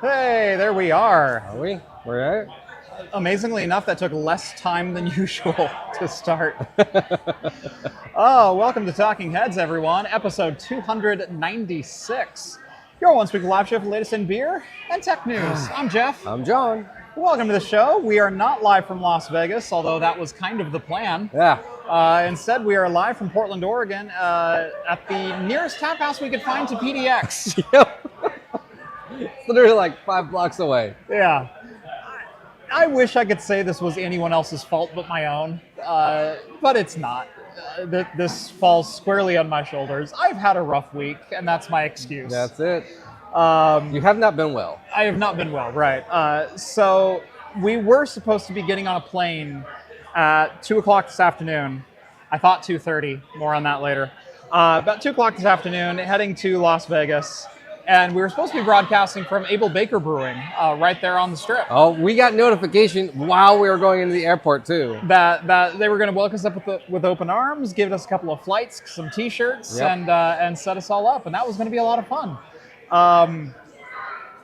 Hey, there we are. Are we? We're at Amazingly enough, that took less time than usual to start. Oh, welcome to Talking Heads, everyone. Episode 296. Your once weekly live show for the latest in beer and tech news. I'm Jeff. I'm John. Welcome to the show. We are not live from Las Vegas, although that was kind of the plan. Yeah. Instead, we are live from Portland, Oregon, at the nearest tap house we could find to PDX. Yep. It's literally like 5 blocks away. Yeah. I wish I could say this was anyone else's fault but my own, but it's not. This falls squarely on my shoulders. I've had a rough week, and that's my excuse. That's it. You have not been well. I have not been well, right. So we were supposed to be getting on a plane at 2 o'clock this afternoon. I thought 2:30, more on that later. About 2 o'clock this afternoon, heading to Las Vegas. And we were supposed to be broadcasting from Able Baker Brewing, right there on the strip. Oh, we got notification while we were going into the airport too. That they were going to welcome us up with open arms, give us a couple of flights, some T-shirts, Yep. and set us all up. And that was going to be a lot of fun.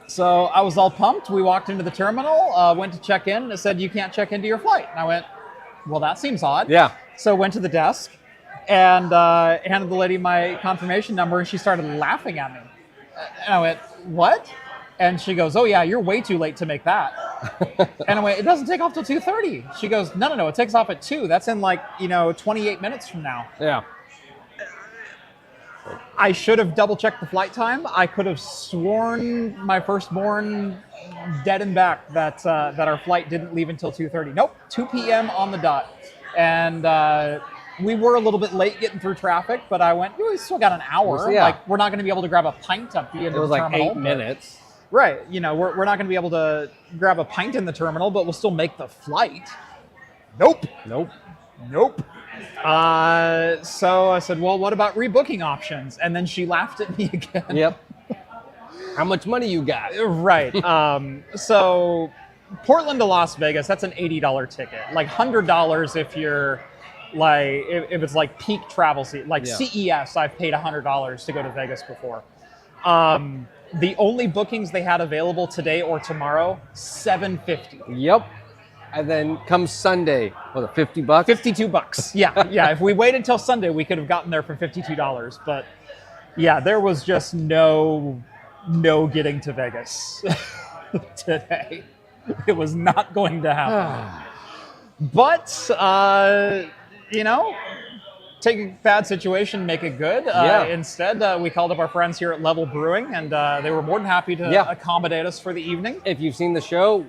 So I was all pumped. We walked into the terminal, went to check in, and it said, "You can't check into your flight." And I went, "Well, that seems odd." Yeah. So went to the desk and handed the lady my confirmation number, and she started laughing at me. And I went, "What?" And she goes, "Oh yeah, you're way too late to make that." And I went, "It doesn't take off till 2:30. She goes, No, it takes off at 2. That's in 28 minutes from now." Yeah. I should have double checked the flight time. I could have sworn my firstborn dead and back that our flight didn't leave until 2:30. Nope, 2 p.m. on the dot. And we were a little bit late getting through traffic, but I went, we still got an hour. Yeah. Like, we're not going to be able to grab a pint up the end It was of the like terminal. 8 minutes. Right. We're not going to be able to grab a pint in the terminal, but we'll still make the flight. Nope. Nope. So I said, "Well, what about rebooking options?" And then she laughed at me again. Yep. How much money you got? Right. So Portland to Las Vegas, that's an $80 ticket. Like $100 if you're if it's like peak travel season. Like Yeah. CES, I've paid $100 to go to Vegas before. The only bookings they had available today or tomorrow, $750. Yep. And then comes Sunday, what, $50? $52. Yeah. If we waited till Sunday, we could have gotten there for $52. But yeah, there was just no getting to Vegas today. It was not going to happen. But take a bad situation, make it good. Yeah. Instead, we called up our friends here at Level Brewing, and they were more than happy to accommodate us for the evening. If you've seen the show,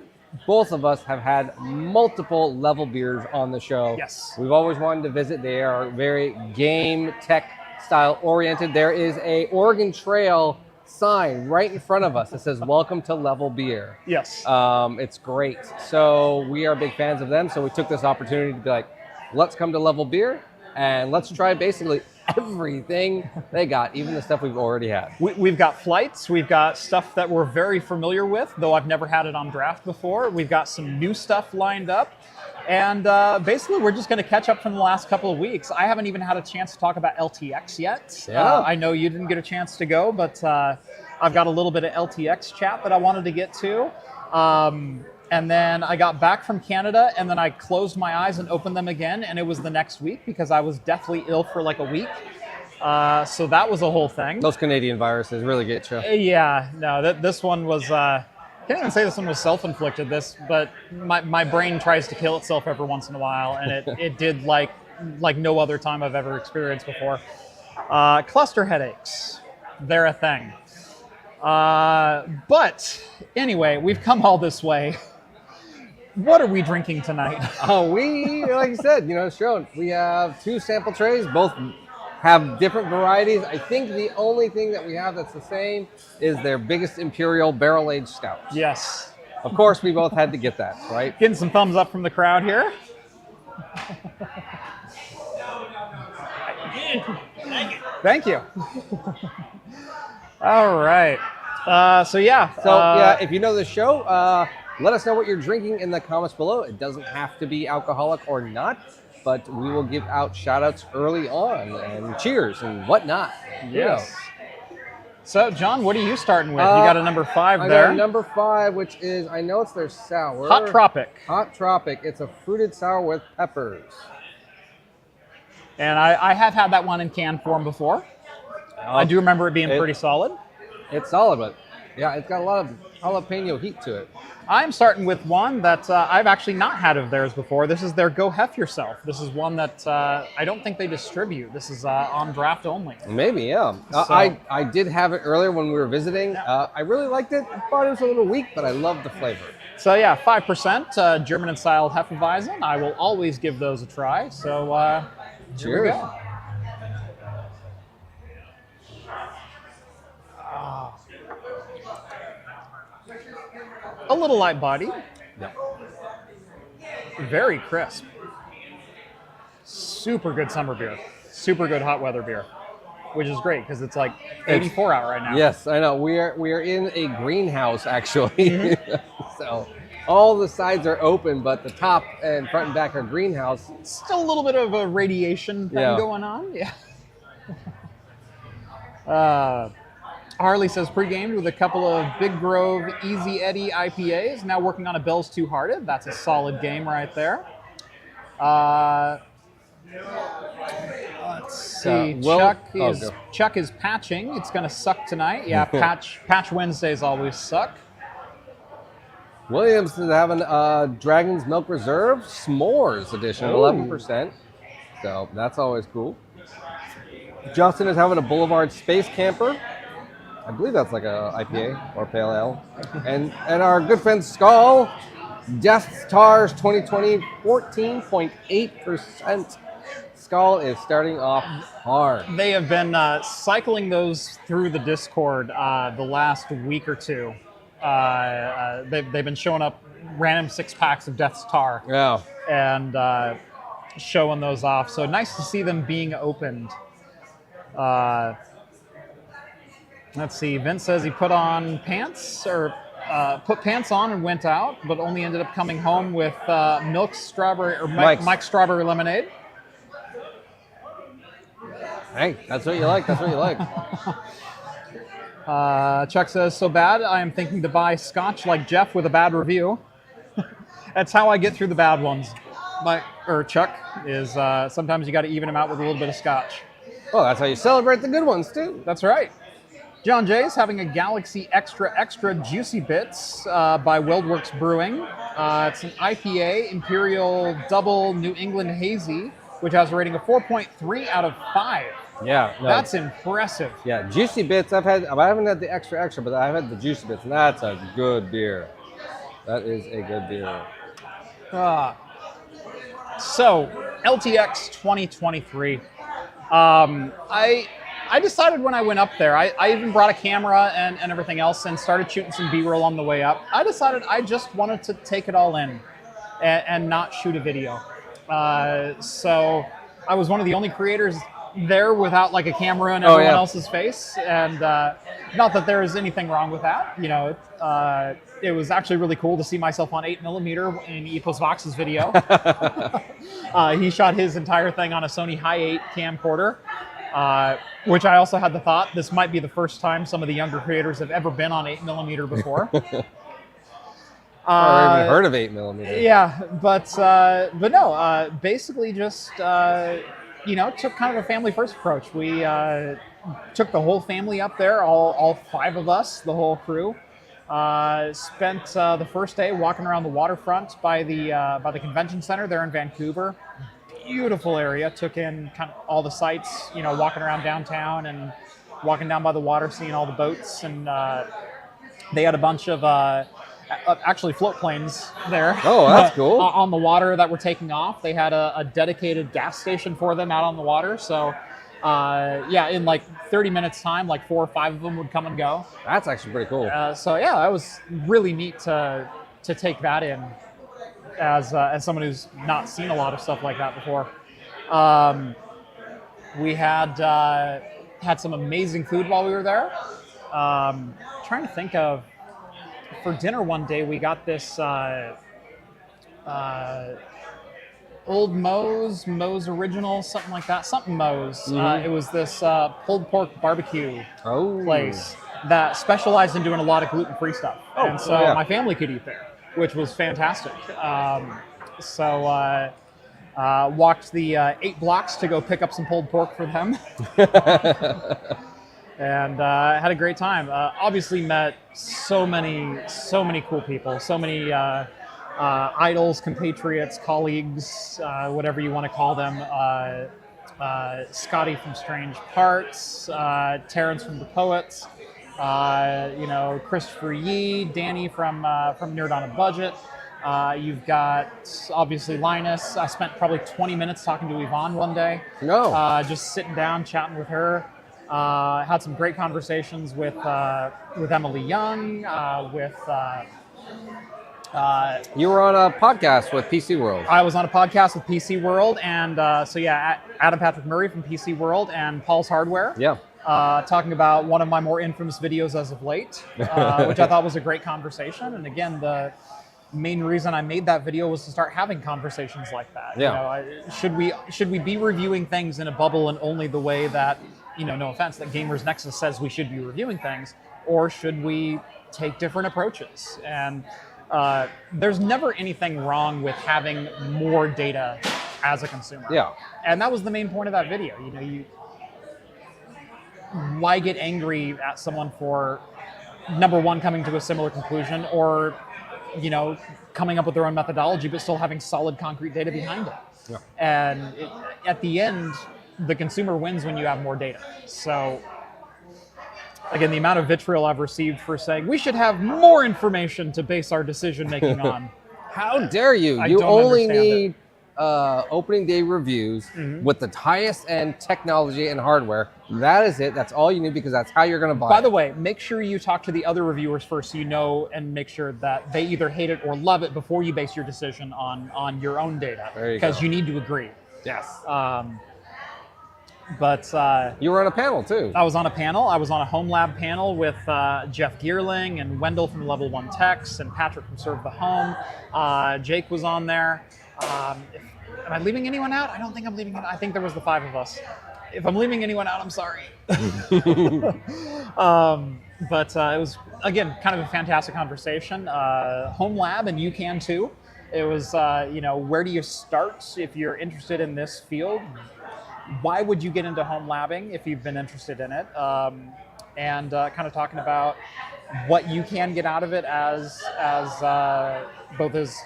both of us have had multiple Level beers on the show. Yes. We've always wanted to visit. They are very game tech style oriented. There is a Oregon Trail sign right in front of us that says "Welcome to Level Beer." Yes. It's great. So we are big fans of them. So we took this opportunity to be like, let's come to Level Beer and let's try basically everything they got, even the stuff we've already had. We've got flights. We've got stuff that we're very familiar with, though I've never had it on draft before. We've got some new stuff lined up. And basically, we're just going to catch up from the last couple of weeks. I haven't even had a chance to talk about LTX yet. Yeah. I know you didn't get a chance to go, but I've got a little bit of LTX chat that I wanted to get to. And then I got back from Canada, and then I closed my eyes and opened them again, and it was the next week because I was deathly ill for like a week. So that was a whole thing. Those Canadian viruses really get you. Yeah, no, this one was... I can't even say this one was self-inflicted, but my brain tries to kill itself every once in a while, and it did like no other time I've ever experienced before. Cluster headaches, they're a thing. But anyway, we've come all this way. What are we drinking tonight? We, like you said, shown. We have 2 sample trays, both have different varieties. I think the only thing that we have that's the same is their biggest imperial barrel-aged stout. Yes. Of course, we both had to get that, right? Getting some thumbs up from the crowd here. Thank you. All right. So if you know the show, let us know what you're drinking in the comments below. It doesn't have to be alcoholic or not, but we will give out shout outs early on and cheers and whatnot. Yes. So, John, what are you starting with? You got a number 5 I there. got a number 5, which is, I know it's their sour. Hot Tropic. Hot Tropic. It's a fruited sour with peppers. And I have had that one in can form before. I do remember it being pretty solid. It's solid, but yeah, it's got a lot of jalapeno heat to it. I'm starting with one that I've actually not had of theirs before. This is their Go Hef Yourself. This is one that I don't think they distribute. This is on draft only. Maybe, yeah. I did have it earlier when we were visiting. I really liked it. I thought it was a little weak, but I love the flavor. So yeah, 5% German and style Hefeweizen. I will always give those a try. So cheers. Here we go. A little light body. Yep. Very crisp. Super good summer beer. Super good hot weather beer. Which is great because it's like 84 out right now. Yes, I know. We are in a greenhouse actually. So all the sides are open, but the top and front and back are greenhouse. Still a little bit of a radiation thing going on. Yeah. Harley says pre-gamed with a couple of Big Grove Easy Eddie IPAs. Now working on a Bell's Two Hearted. That's a solid game right there. Let's see. Chuck is patching. It's going to suck tonight. Yeah, patch Wednesdays always suck. Williams is having Dragon's Milk Reserve S'mores edition, 11%. So that's always cool. Justin is having a Boulevard Space Camper. I believe that's like a IPA or Pale Ale. And our good friend Skull, Death Stars 2020, 14.8%. Skull is starting off hard. They have been cycling those through the Discord the last week or two. They've been showing up random 6-packs of Death's Tar. Yeah. And showing those off. So nice to see them being opened. Let's see. Vince says he put on pants or put pants on and went out, but only ended up coming home with Mike's strawberry lemonade. Hey, that's what you like. That's what you like. Chuck says, so bad, I am thinking to buy scotch like Jeff with a bad review. That's how I get through the bad ones. Chuck is sometimes you got to even them out with a little bit of scotch. Well, that's how you celebrate the good ones too. That's right. John Jay's having a Galaxy Extra Juicy Bits by WeldWorks Brewing. It's an IPA, Imperial Double New England Hazy, which has a rating of 4.3 out of 5. Yeah. No. That's impressive. Yeah, Juicy Bits, I haven't had the extra, but I've had the Juicy Bits, and that's a good beer. That is a good beer. So, LTX 2023. I decided when I went up there, I even brought a camera and everything else and started shooting some B-roll on the way up. I decided I just wanted to take it all in and not shoot a video. So I was one of the only creators there without like a camera in everyone else's face. And not that there is anything wrong with that. You know, it was actually really cool to see myself on 8mm in Epos Vox's video. He shot his entire thing on a Sony Hi8 camcorder. Which I also had the thought, this might be the first time some of the younger creators have ever been on 8mm before. Or even heard of 8mm. Yeah, but no, basically just, took kind of a family first approach. We took the whole family up there, all 5 of us, the whole crew. Spent the first day walking around the waterfront by the convention center there in Vancouver. Beautiful area. Took in kind of all the sights, walking around downtown and walking down by the water, seeing all the boats. And they had a bunch of actually float planes there. Oh, that's cool. On the water that were taking off. They had a dedicated gas station for them out on the water. So in like 30 minutes time, like 4 or 5 of them would come and go. That's actually pretty cool. That was really neat to take that in. As someone who's not seen a lot of stuff like that before. We had some amazing food while we were there. Trying to think of, for dinner one day, we got this Old Moe's Original, something like that, something Moe's. Mm-hmm. It was this pulled pork barbecue Oh. place that specialized in doing a lot of gluten-free stuff. And so yeah. my family could eat there, which was fantastic. Walked the 8 blocks to go pick up some pulled pork for them. And had a great time. Obviously met so many cool people, so many idols, compatriots, colleagues, whatever you want to call them. Scotty from Strange Parts, Terrence from The Poets, Christopher Yee, Danny from Nerd on a Budget. You've got obviously Linus. I spent probably 20 minutes talking to Yvonne one day. No. Just sitting down, chatting with her. Had some great conversations with Emily Young, You were on a podcast with PC World. I was on a podcast with PC World, and Adam Patrick Murray from PC World and Paul's Hardware. Yeah. Talking about one of my more infamous videos as of late, which I thought was a great conversation. And again, the main reason I made that video was to start having conversations like that. Yeah. Should we be reviewing things in a bubble and only the way that, no offense, that Gamers Nexus says we should be reviewing things, or should we take different approaches? And there's never anything wrong with having more data as a consumer. Yeah. And that was the main point of that video. Why get angry at someone for, number one, coming to a similar conclusion, or coming up with their own methodology, but still having solid, concrete data behind it. Yeah. And at the end, the consumer wins when you have more data. So, again, the amount of vitriol I've received for saying we should have more information to base our decision making on. How dare you? I You don't only understand need opening day reviews with the highest end technology and hardware. That is it. That's all you need, because that's how you're going to buy By it. the way, make sure you talk to the other reviewers first, so and make sure that they either hate it or love it before you base your decision on your own data. There you because go. you need to agree. Yes. You were on a panel too. I was on a panel. I was on a home lab panel with Jeff Geerling and Wendell from Level 1 Techs and Patrick from Serve the Home. Jake was on there. Am I leaving anyone out? I don't think I'm leaving it. I think there was the 5 of us. If I'm leaving anyone out, I'm sorry. But it was, again, kind of a fantastic conversation. Home lab, and you can too. It was, where do you start if you're interested in this field? Why would you get into home labbing if you've been interested in it? And kind of talking about what you can get out of it as both as,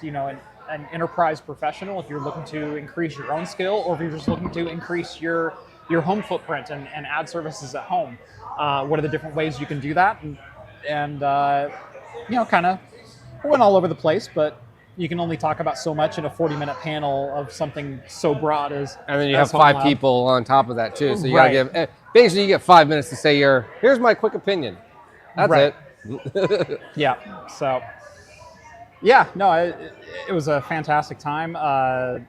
an enterprise professional, if you're looking to increase your own skill, or if you're just looking to increase your home footprint and add services at home. What are the different ways you can do that? And kind of went all over the place, but you can only talk about so much in a 40-minute panel of something so broad as. And then you have 5 people on top of that too. So you Right. gotta give, basically you get 5 minutes to say here's my quick opinion. That's Right. it. Yeah. So, yeah, no, it was a fantastic time. I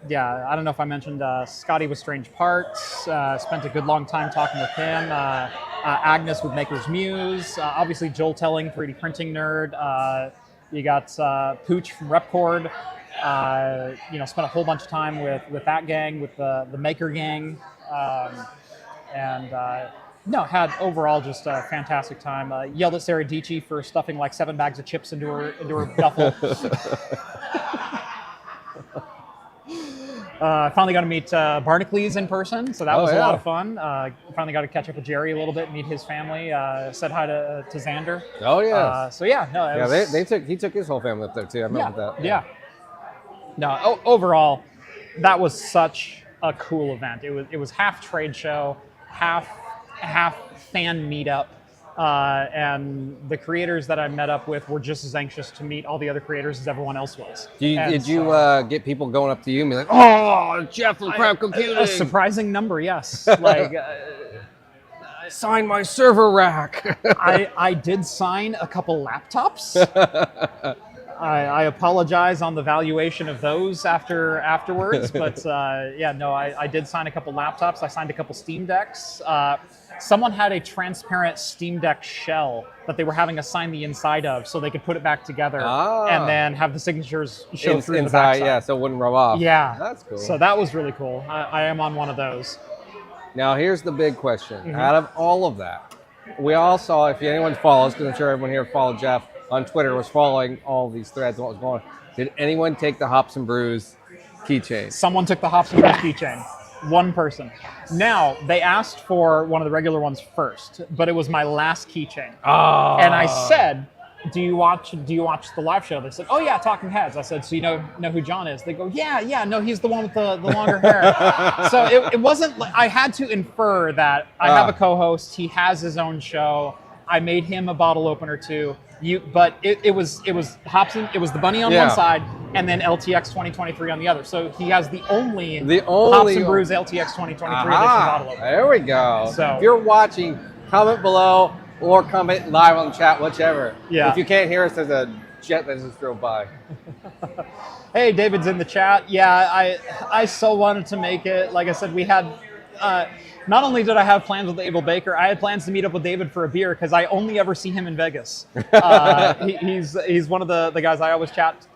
don't know if I mentioned Scotty with Strange Parts. Spent a good long time talking with him. Agnes with Maker's Muse. Obviously, Joel Telling, 3D printing nerd. You got Pooch from Repcord. Spent a whole bunch of time with that gang, with the Maker gang. Had overall just a fantastic time. Yelled at Sarah Dici for stuffing like 7 bags of chips into her duffel. Finally got to meet Barnacles in person, so that was a lot of fun. Finally got to catch up with Jerry a little bit, meet his family. Said hi to Xander. Oh yeah. He took his whole family up there too. I remember that. Yeah. No, overall, that was such a cool event. It was half trade show, half fan meetup, and the creators that I met up with were just as anxious to meet all the other creators as everyone else was. Did you get people going up to you and be like, "Oh, Jeff from Crowd Computing"? A surprising number, yes. Sign my server rack. I did sign a couple laptops. I apologize on the valuation of those afterwards, but yeah, no, I did sign a couple laptops. I signed a couple Steam Decks. Someone had a transparent Steam Deck shell that they were having us sign the inside of, so they could put it back together and then have the signatures show through the backside. Yeah, so it wouldn't rub off. Yeah, that's cool. So that was really cool. I am on one of those. Now here's the big question. Out of all of that, we all saw, if anyone follows, because I'm sure everyone here followed Jeff on Twitter, was following all these threads and what was going on. Did anyone take the Hops and Brews keychain? Someone took the Hops and Brews keychain. One person. Now, they asked for one of the regular ones first, but it was my last keychain. Oh. And I said, do you watch the live show? They said, oh yeah, Talking Heads. I said, so you know who John is? They go, yeah, no, he's the one with the longer hair. So it wasn't like, I had to infer that I have a co-host, he has his own show, I made him a bottle opener too. But it was Hobson, it was the bunny on one side, and then LTX 2023 on the other. So he has the only Hops and Brews LTX 2023 edition bottle opener. There we go. So if you're watching, comment below or comment live on the chat, whichever. Yeah. If you can't hear us, there's a jet that just drove by. Hey, David's in the chat. Yeah, I so wanted to make it. Like I said, we had. Not only did I have plans with Abel Baker, I had plans to meet up with David for a beer because I only ever see him in Vegas. He's one of the guys I always chat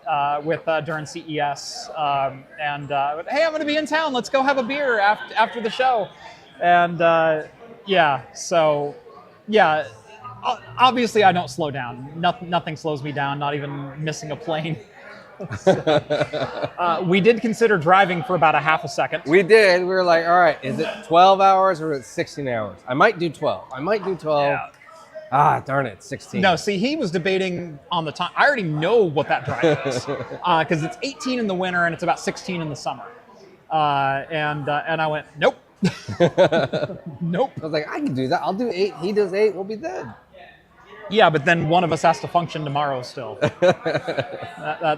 with during CES. Hey, I'm going to be in town. Let's go have a beer after the show. And obviously I don't slow down. Nothing slows me down, not even missing a plane. We did consider driving for about a half a second. We did. We were like, all right, is it 12 hours or is it 16 hours? I might do 12. Yeah. Darn it, 16. No, see, he was debating on the time. I already know what that drive is because it's 18 in the winter and it's about 16 in the summer. And I went, nope. Nope. I was like, I can do that. I'll do 8. He does 8. We'll be dead. Yeah, but then one of us has to function tomorrow still.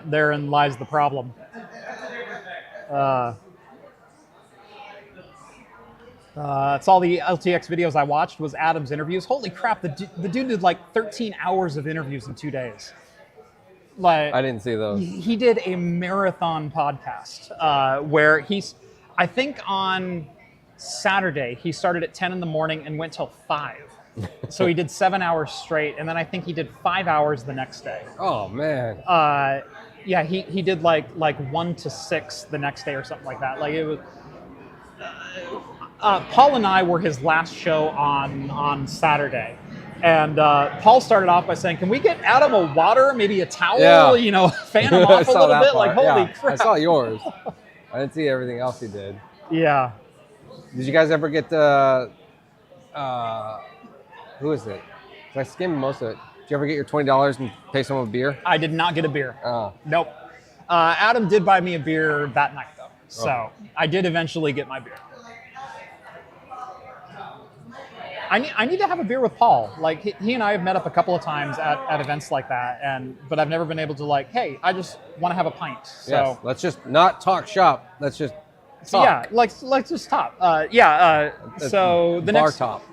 Therein lies the problem. It's all the LTX videos I watched was Adam's interviews. Holy crap, the dude did like 13 hours of interviews in 2 days. Like, I didn't see those. He did a marathon podcast where I think on Saturday, he started at 10 in the morning and went till 5. So he did 7 hours straight, and then I think he did 5 hours the next day. Oh man. Yeah, he did like 1 to 6 the next day or something like that. Like it was. Paul and I were his last show on Saturday, and Paul started off by saying, "Can we get Adam a water, maybe a towel? Yeah. You know, fan him off a little bit." Like holy crap! I saw yours. I didn't see everything else he did. Yeah. Did you guys ever get the? Who is it? I skimmed most of it. Did you ever get your $20 and pay someone with beer? I did not get a beer. Oh. Nope. Adam did buy me a beer that night, though. So I did eventually get my beer. I need to have a beer with Paul. Like he and I have met up a couple of times at events like that, but I've never been able to like, hey, I just want to have a pint. So yes, let's just not talk shop. Let's just talk. So yeah, let's just top. So the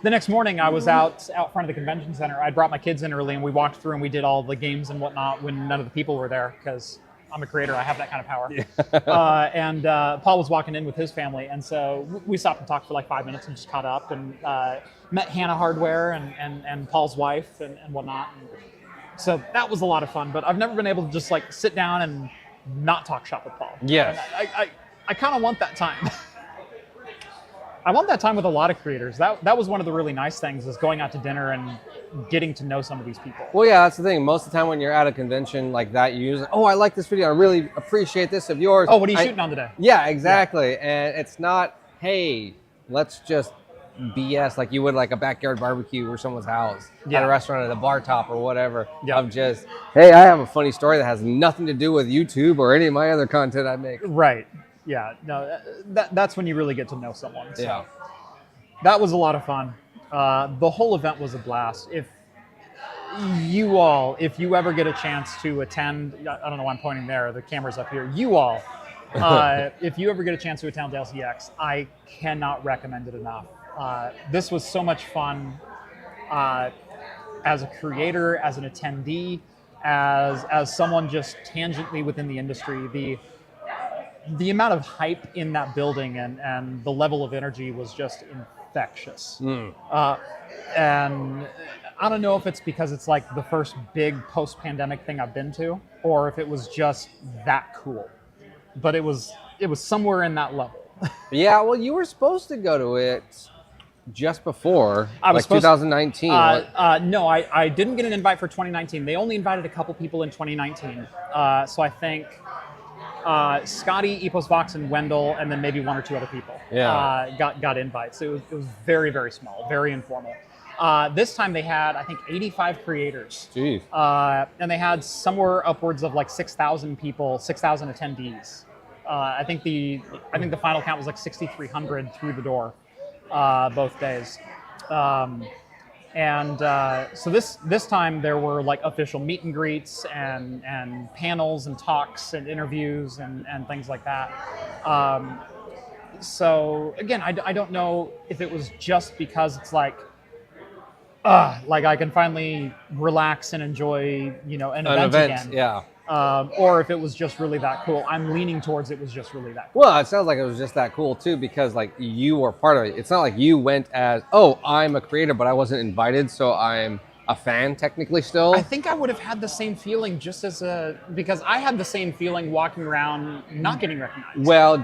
next morning I was out front of the convention center. I brought my kids in early and we walked through and we did all the games and whatnot when none of the people were there because I'm a creator. I have that kind of power. Yeah. Paul was walking in with his family, and so we stopped and talked for like 5 minutes and just caught up and met Hannah Hardware and Paul's wife and whatnot. And so that was a lot of fun. But I've never been able to just like sit down and not talk shop with Paul. Yes. I kind of want that time. I want that time with a lot of creators. That was one of the really nice things is going out to dinner and getting to know some of these people. Well, yeah, that's the thing. Most of the time when you're at a convention like that, you use, I like this video. I really appreciate this of yours. Oh, what are you shooting on today? Yeah, exactly. Yeah. And it's not, hey, let's just BS like you would like a backyard barbecue or someone's house at a restaurant at a bar top or whatever. Yeah. Of just, hey, I have a funny story that has nothing to do with YouTube or any of my other content I make. Right. Yeah, no, that's when you really get to know someone. So yeah. That was a lot of fun. The whole event was a blast. If you ever get a chance to attend, I don't know why I'm pointing there, the camera's up here, if you ever get a chance to attend LCX, I cannot recommend it enough. This was so much fun as a creator, as an attendee. as someone just tangentially within the industry, the amount of hype in that building and the level of energy was just infectious. And I don't know if it's because it's like the first big post-pandemic thing I've been to, or if it was just that cool. But it was somewhere in that level. Yeah, well, you were supposed to go to it just before, I was like supposed 2019. No, I didn't get an invite for 2019. They only invited a couple people in 2019. So I think Scotty, Epos Vox, and Wendell, and then maybe one or two other people got invites. It was very, very small, very informal. This time they had, I think, 85 creators. Jeez. And they had somewhere upwards of like 6,000 people, 6,000 attendees. I think the final count was like 6,300 through the door, both days. So this time there were like official meet and greets and panels and talks and interviews and things like that. So again, I don't know if it was just because it's like I can finally relax and enjoy, an event again. Yeah. Or if it was just really that cool. I'm leaning towards it was just really that cool. Well, it sounds like it was just that cool too, because like you were part of it. It's not like you went as, oh, I'm a creator, but I wasn't invited, so I'm a fan technically still. I think I would have had the same feeling because I had the same feeling walking around not getting recognized. Well,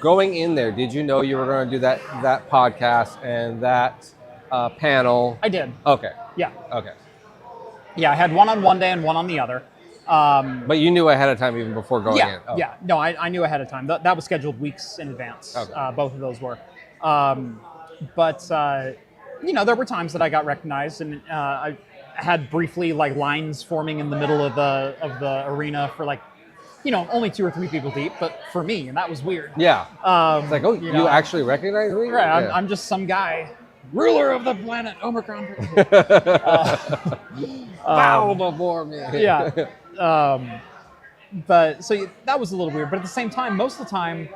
going in there, did you know you were going to do that podcast and that panel? I did. Okay. Yeah. Okay. Yeah, I had one on one day and one on the other. But you knew ahead of time even before going in? Oh. Yeah. No, I knew ahead of time. That was scheduled weeks in advance. Okay. Both of those were. There were times that I got recognized, and I had briefly like lines forming in the middle of the arena for like, only 2 or 3 people deep, but for me, and that was weird. Yeah. It's like, you actually recognize me? Right. Yeah. I'm just some guy. Ruler of the planet, Omicron. Bow before me. Yeah. But so that was a little weird. But at the same time, most of the time,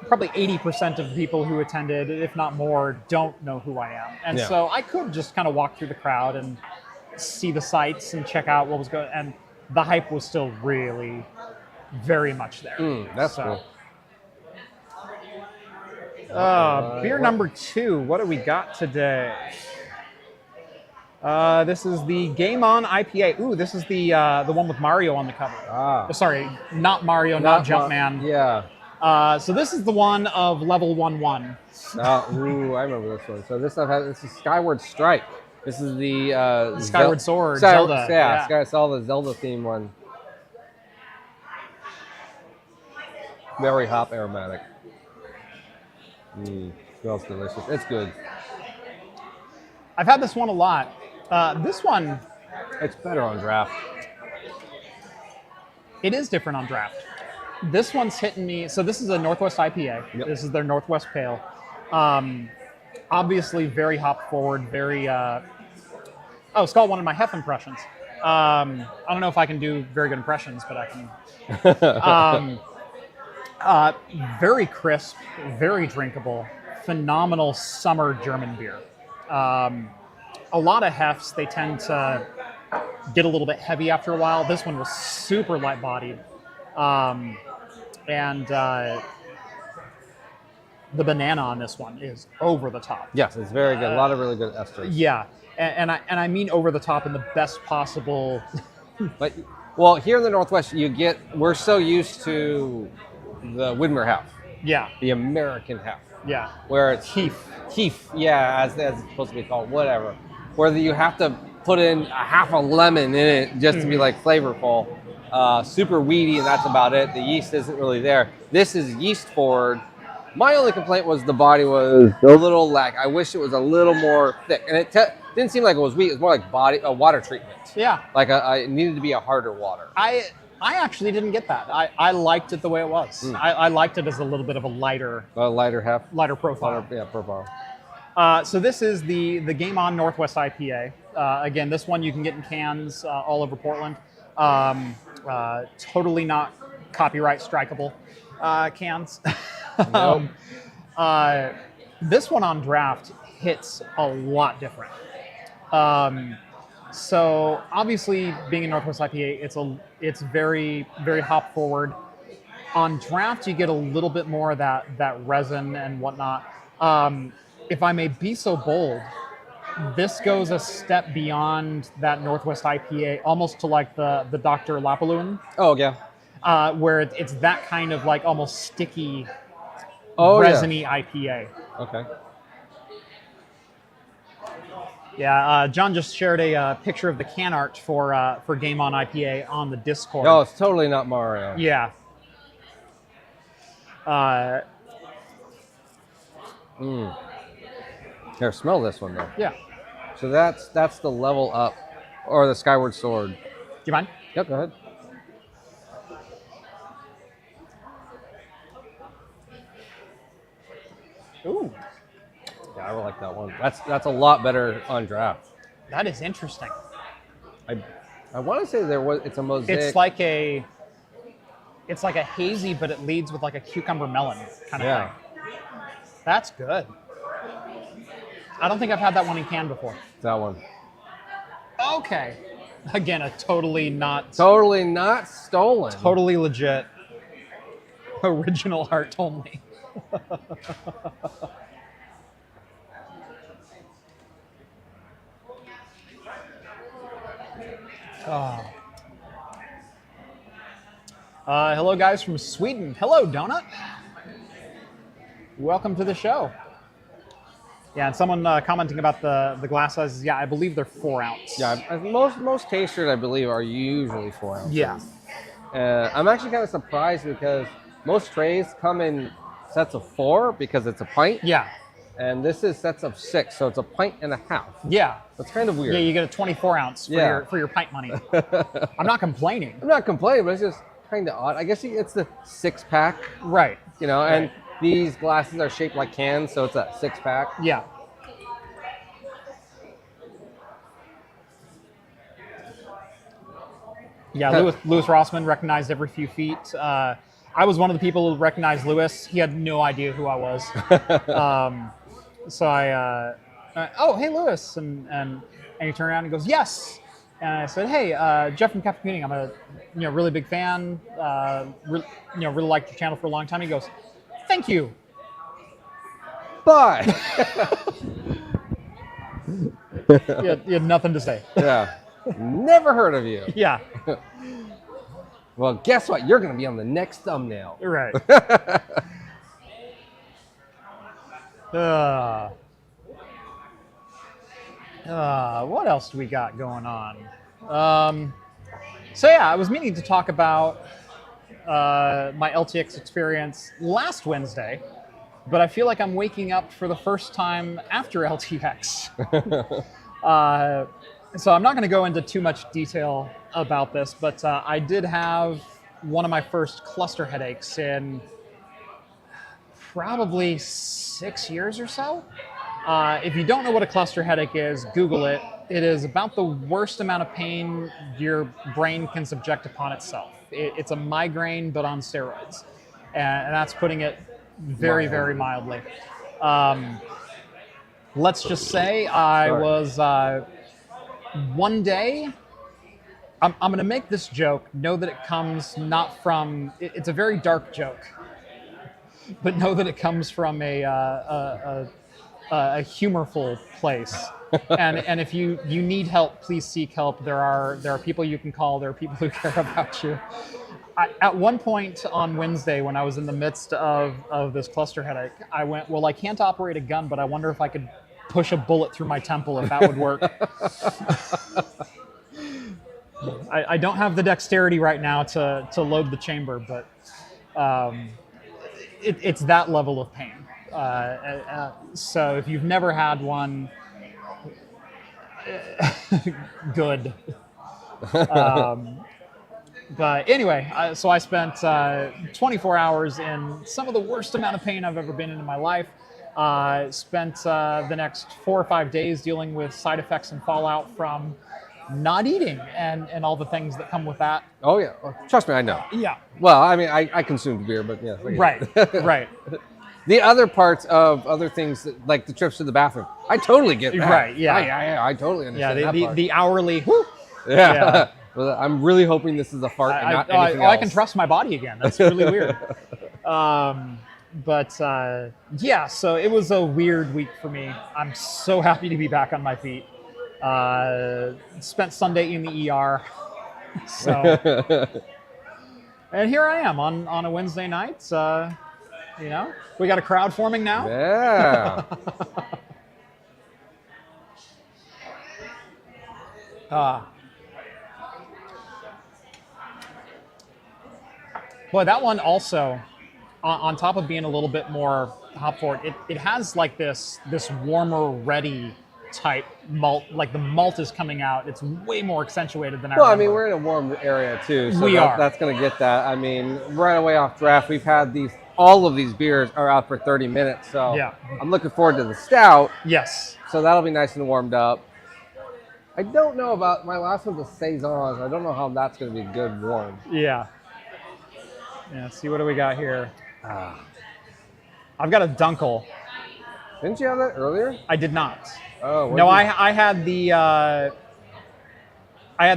probably 80% of the people who attended, if not more, don't know who I am. And so I could just kind of walk through the crowd and see the sights and check out what was going on. And the hype was still really very much there. That's cool. Beer number 2. What do we got today? This is the Game On IPA. Ooh, this is the one with Mario on the cover. Sorry, not Mario, not Jumpman. Yeah. So this is the one of level 1-1. I remember this one. So this is Skyward Strike. This is the Skyward Sword, Zelda. Yeah, the Zelda theme one. Very hop aromatic. Smells delicious. It's good. I've had this one a lot. This one, it's better on draft. It is different on draft. This one's hitting me. So this is a Northwest IPA. Yep. This is their Northwest Pale. Obviously very hop forward, very. It's called one of my Hef impressions. I don't know if I can do very good impressions, but I can. Very crisp, very drinkable, phenomenal summer German beer. A lot of Hefs, they tend to get a little bit heavy after a while. This one was super light-bodied. The banana on this one is over the top. Yes, it's very good. A lot of really good esters. Yeah, and I mean over the top in the best possible. Well, here in the Northwest, we're so used to the Widmer Hef. Yeah. The American Hef. Yeah. Where it's Heath, yeah, as it's supposed to be called, whatever. Where you have to put in a half a lemon in it just to be like flavorful. Super weedy, and that's about it. The yeast isn't really there. This is yeast forward. My only complaint was the body was a little I wish it was a little more thick, and it didn't seem like it was wheat. It was more like water treatment. Yeah. Like it needed to be a harder water. I actually didn't get that. I liked it the way it was. I liked it as a little bit of a lighter Hef, lighter profile. Profile. So this is the Game On Northwest IPA. Again, this one you can get in cans all over Portland. Totally not copyright strikeable cans. Nope. This one on draft hits a lot different. So obviously, being a Northwest IPA, it's very very hop forward. On draft, you get a little bit more of that resin and whatnot. If I may be so bold, this goes a step beyond that Northwest IPA, almost to like the Dr. Lapalooan, Oh yeah. where it's that kind of like almost sticky, Oh resiny IPA. Okay. Yeah, John just shared a picture of the can art for Game On IPA on the Discord. Oh, it's totally not Mario. Yeah. Here, smell this one though. Yeah. So that's the level up, or the Skyward Sword. Do you mind? Yep, go ahead. Ooh, Yeah, I really like that one. That's a lot better on draft. that is interesting. I want to say it's a mosaic. It's like a hazy, but it leads with like a cucumber melon kind of Yeah. thing. That's good. I don't think I've had that one in can before. That one. Okay. Again, a totally not stolen. totally legit original art only. Oh. Hello, guys from Sweden. Hello, Donut. Welcome to the show. Yeah, and someone commenting about the glass sizes. Yeah, I believe they're 4 ounce. Yeah, most tasters, I believe, are usually 4 ounces. Yeah. I'm actually kind of surprised because most trays come in sets of 4 because it's a pint. Yeah. And this is sets of 6, so it's a pint and a half. Yeah. That's kind of weird. Yeah, you get a 24 ounce for your pint money. I'm not complaining. I'm not complaining, but it's just kind of odd. I guess it's the 6-pack, Right. you know, and these glasses are shaped like cans, so it's a 6-pack. Yeah. Yeah, Louis Rossman recognized every few feet. I was one of the people who recognized Louis. He had no idea who I was. So oh, hey, Louis. And he turned around and goes, yes. And I said, hey, Jeff from Captain Commuting. I'm a really big fan. Really liked your channel for a long time. He goes, thank you. Bye. You had nothing to say. Yeah. Never heard of you. Yeah. Well, guess what? You're going to be on the next thumbnail. Right. What else do we got going on? So yeah, I was meaning to talk about my LTX experience last Wednesday, but I feel like I'm waking up for the first time after LTX. So I'm not going to go into too much detail about this, but I did have one of my first cluster headaches in probably 6 years or so. If you don't know what a cluster headache is, Google it. It is about the worst amount of pain your brain can subject upon itself. It's a migraine, but on steroids. And that's putting it very, very mildly. Let's just say I was... one day, I'm going to make this joke. Know that it comes not from... It's a very dark joke. But know that it comes from a humorful place. And if you need help, please seek help. There are people you can call. There are people who care about you. At one point on Wednesday, when I was in the midst of this cluster headache, I went, well, I can't operate a gun, but I wonder if I could push a bullet through my temple, if that would work. I don't have the dexterity right now to load the chamber, but it's that level of pain. So if you've never had one, good. But anyway, so I spent 24 hours in some of the worst amount of pain I've ever been in my life. Spent the next 4 or 5 days dealing with side effects and fallout from not eating and all the things that come with that. Oh, yeah. Trust me, I know. Yeah. Well, I mean, I consumed beer, but yeah. Right, right. The other parts of other things, like the trips to the bathroom, I totally get that. Right, yeah. I totally understand Yeah, that part. the hourly. Whew, Yeah. Well, I'm really hoping this is a fart and not anything else. I can trust my body again. That's really weird. Yeah, so it was a weird week for me. I'm so happy to be back on my feet. Spent Sunday in the ER. So, and here I am on a Wednesday night. You know, we got a crowd forming now. Yeah. Boy, that one also, on top of being a little bit more hop forward, it has like this warmer, ready type malt. Like the malt is coming out. It's way more accentuated than I remember. Well, I mean, we're in a warm area too, so We are. That's going to get that. I mean, right away off draft, we've had all of these beers are out for 30 minutes, so Yeah. I'm looking forward to the stout. Yes. So that'll be nice and warmed up. I don't know about my last one's a saison. I don't know how that's going to be good warm. Yeah. Yeah. See, what do we got here? I've got a Dunkel. Didn't you have that earlier? I did not. Oh, No, I had the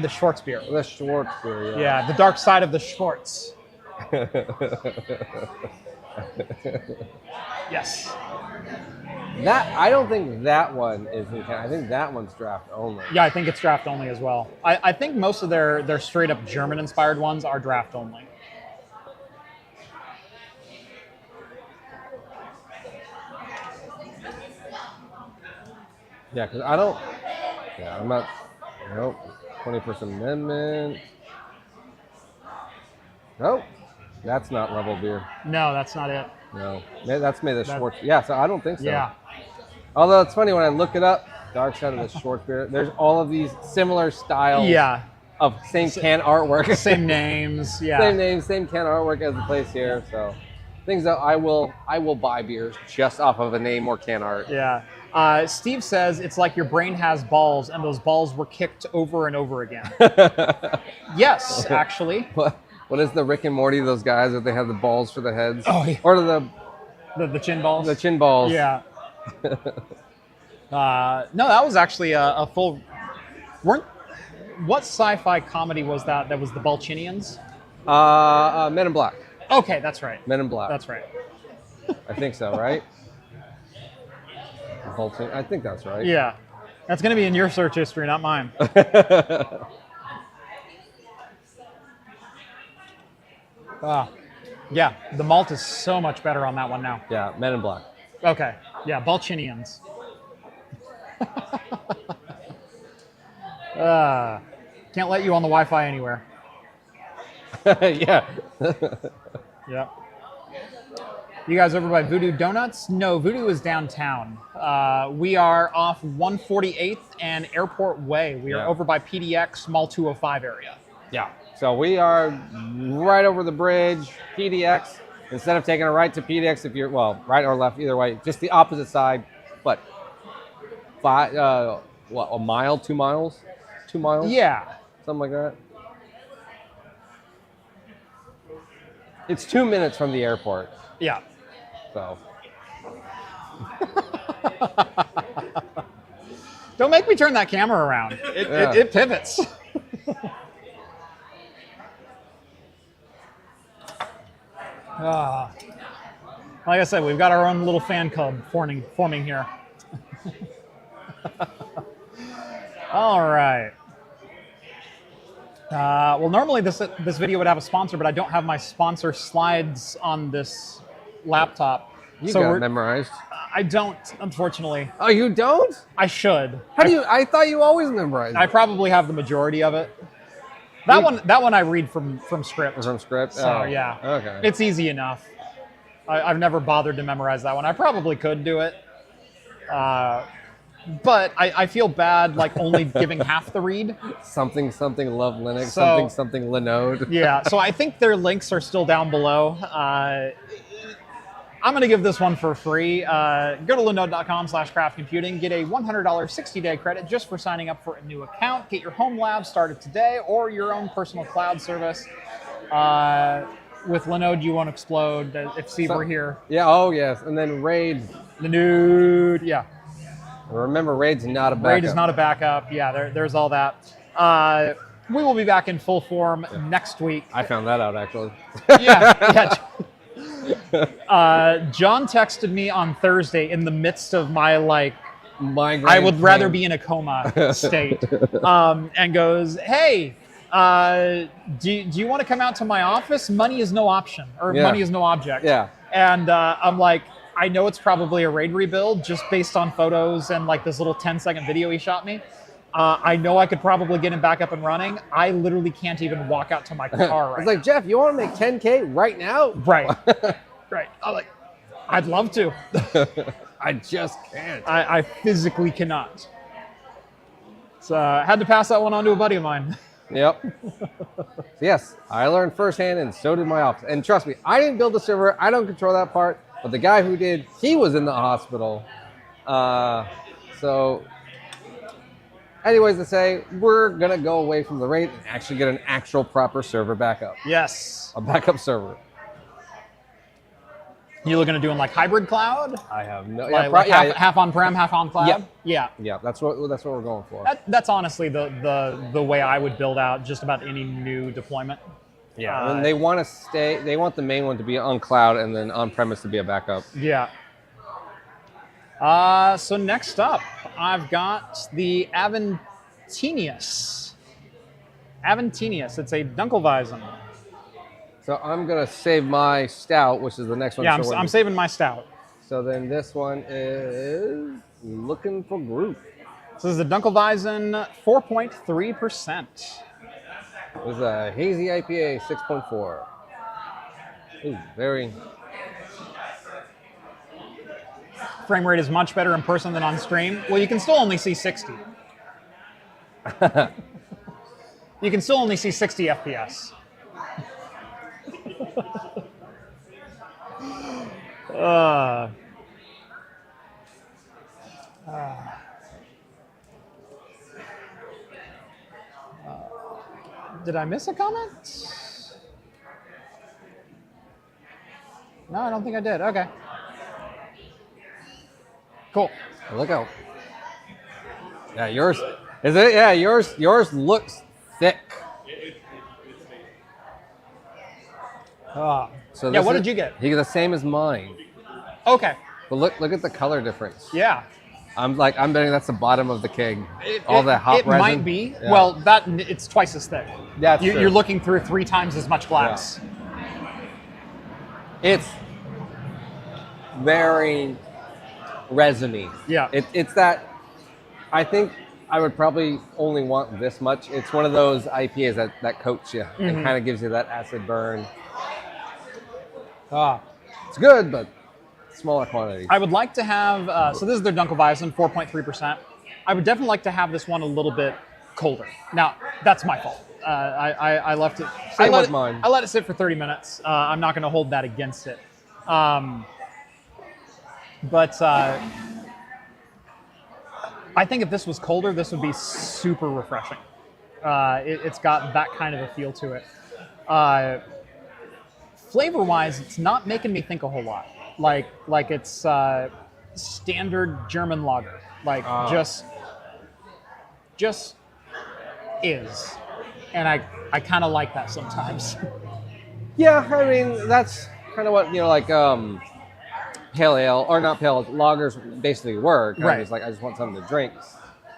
Schwartz beer. The Schwartz beer, yeah. Yeah, the dark side of the Schwartz. Yes. I don't think that one is in Canada. I think that one's draft only. Yeah, I think it's draft only as well. I think most of their straight up German inspired ones are draft only. Yeah, because I'm not, nope, 21st Amendment. Nope, that's not level beer. No, that's not it. No, that's made of Schwartz. Yeah, so I don't think so. Yeah. Although it's funny when I look it up, dark side of the Schwartz beer, there's all of these similar styles Yeah. of same can artwork. Same names. Yeah. Same names, same can artwork as the place here. So things that I will buy beers just off of a name or can art. Yeah. Steve says it's like your brain has balls and those balls were kicked over and over again. Yes, actually. What is the Rick and Morty, those guys that they have the balls for the heads? Oh, yeah. Or The chin balls? the chin balls. Yeah. No, that was actually a full... What sci-fi comedy was that was the Balchinians? Men in Black. Okay, that's right. Men in Black. That's right. I think so, right? I think that's right. Yeah. That's going to be in your search history, not mine. Yeah, the malt is so much better on that one now. Yeah, Men in Black. Okay. Yeah, Balchinians. Can't let you on the Wi-Fi anywhere. Yeah. Yep. You guys over by Voodoo Donuts? No, Voodoo is downtown. We are off 148th and Airport Way. We are over by PDX, Mall 205 area. Yeah. So we are right over the bridge, PDX. Instead of taking a right to PDX, if you're, right or left, either way, just the opposite side. But a mile, 2 miles? 2 miles? Yeah. Something like that. It's 2 minutes from the airport. Yeah. So. Don't make me turn that camera around. It pivots. Like I said, we've got our own little fan club forming here. All right. Well, normally this video would have a sponsor, but I don't have my sponsor slides on this laptop. You got it memorized. I don't, unfortunately. Oh, you don't? I should. I thought you always memorized. I probably have the majority of it. That one I read from script. From script? So yeah. Okay. It's easy enough. I've never bothered to memorize that one. I probably could do it. But I feel bad like only giving half the read. Something love Linux, So- something Linode. Yeah, so I think their links are still down below. I'm going to give this one for free. Go to linode.com/craftcomputing. Get a $100 60-day credit just for signing up for a new account. Get your home lab started today or your own personal cloud service. with Linode, you won't explode. If Steve were here. Yeah. Oh yes. And then Raid. The nude. Yeah. Remember, Raid's not a backup. Raid is not a backup. Yeah. There's all that. We will be back in full form next week. I found that out actually. Yeah. John texted me on Thursday in the midst of my migraine. I would rather be in a coma state, and goes, "Hey, do you want to come out to my office? Money is no option, or money is no object." Yeah. And I'm like, I know it's probably a Raid rebuild just based on photos and this little 10-second video he shot me. I know I could probably get him back up and running. I literally can't even walk out to my car right It's like, Jeff, you want to make 10K right now? Right. Right. I'd love to. I just can't. I physically cannot. So I had to pass that one on to a buddy of mine. Yep. Yes, I learned firsthand, and so did my office. And trust me, I didn't build the server. I don't control that part. But the guy who did, he was in the hospital. So... anyways, to say, we're going to go away from the Raid and actually get an actual proper server backup. Yes. A backup server. You looking to do in hybrid cloud? I have no... half on-prem, half on cloud? Yeah. Yeah, that's what we're going for. That's honestly the way I would build out just about any new deployment. Yeah, and they want the main one to be on cloud and then on-premise to be a backup. Yeah. So next up, I've got the Aventinius. It's a Dunkelweizen. So I'm going to save my stout, which is the next one. Yeah, I'm saving my stout. So then this one is looking for group. This is a Dunkelweizen 4.3%. This is a hazy IPA 6.4. Ooh, very... Frame rate is much better in person than on stream. Well, you can still only see 60. You can still only see 60 FPS. Did I miss a comment? No, I don't think I did. Okay. Cool. Look out. Yeah, yours. Is it? Yeah, yours looks thick. So yeah, what did you get? He got the same as mine. Okay. But look at the color difference. Yeah. I'm betting that's the bottom of the keg. All that hot resin. It might be. Yeah. Well, it's twice as thick. That's true. You're looking through 3 times as much glass. Yeah. It's very resiny. Yeah. It's that. I think I would probably only want this much. It's one of those IPAs that coats you and kind of gives you that acid burn. It's good, but smaller quantities. I would like to have, so this is their Dunkelweizen, 4.3%. I would definitely like to have this one a little bit colder. Now, that's my fault. I left it. Same with mine. I let it sit for 30 minutes. I'm not going to hold that against it. But I think if this was colder, this would be super refreshing. It's got that kind of a feel to it. Flavor-wise, it's not making me think a whole lot. Like it's standard German lager. Just is. And I kind of like that sometimes. Yeah, I mean, that's kind of what, pale ale, or not pale, lagers basically work. Right. It's like, I just want something to drink.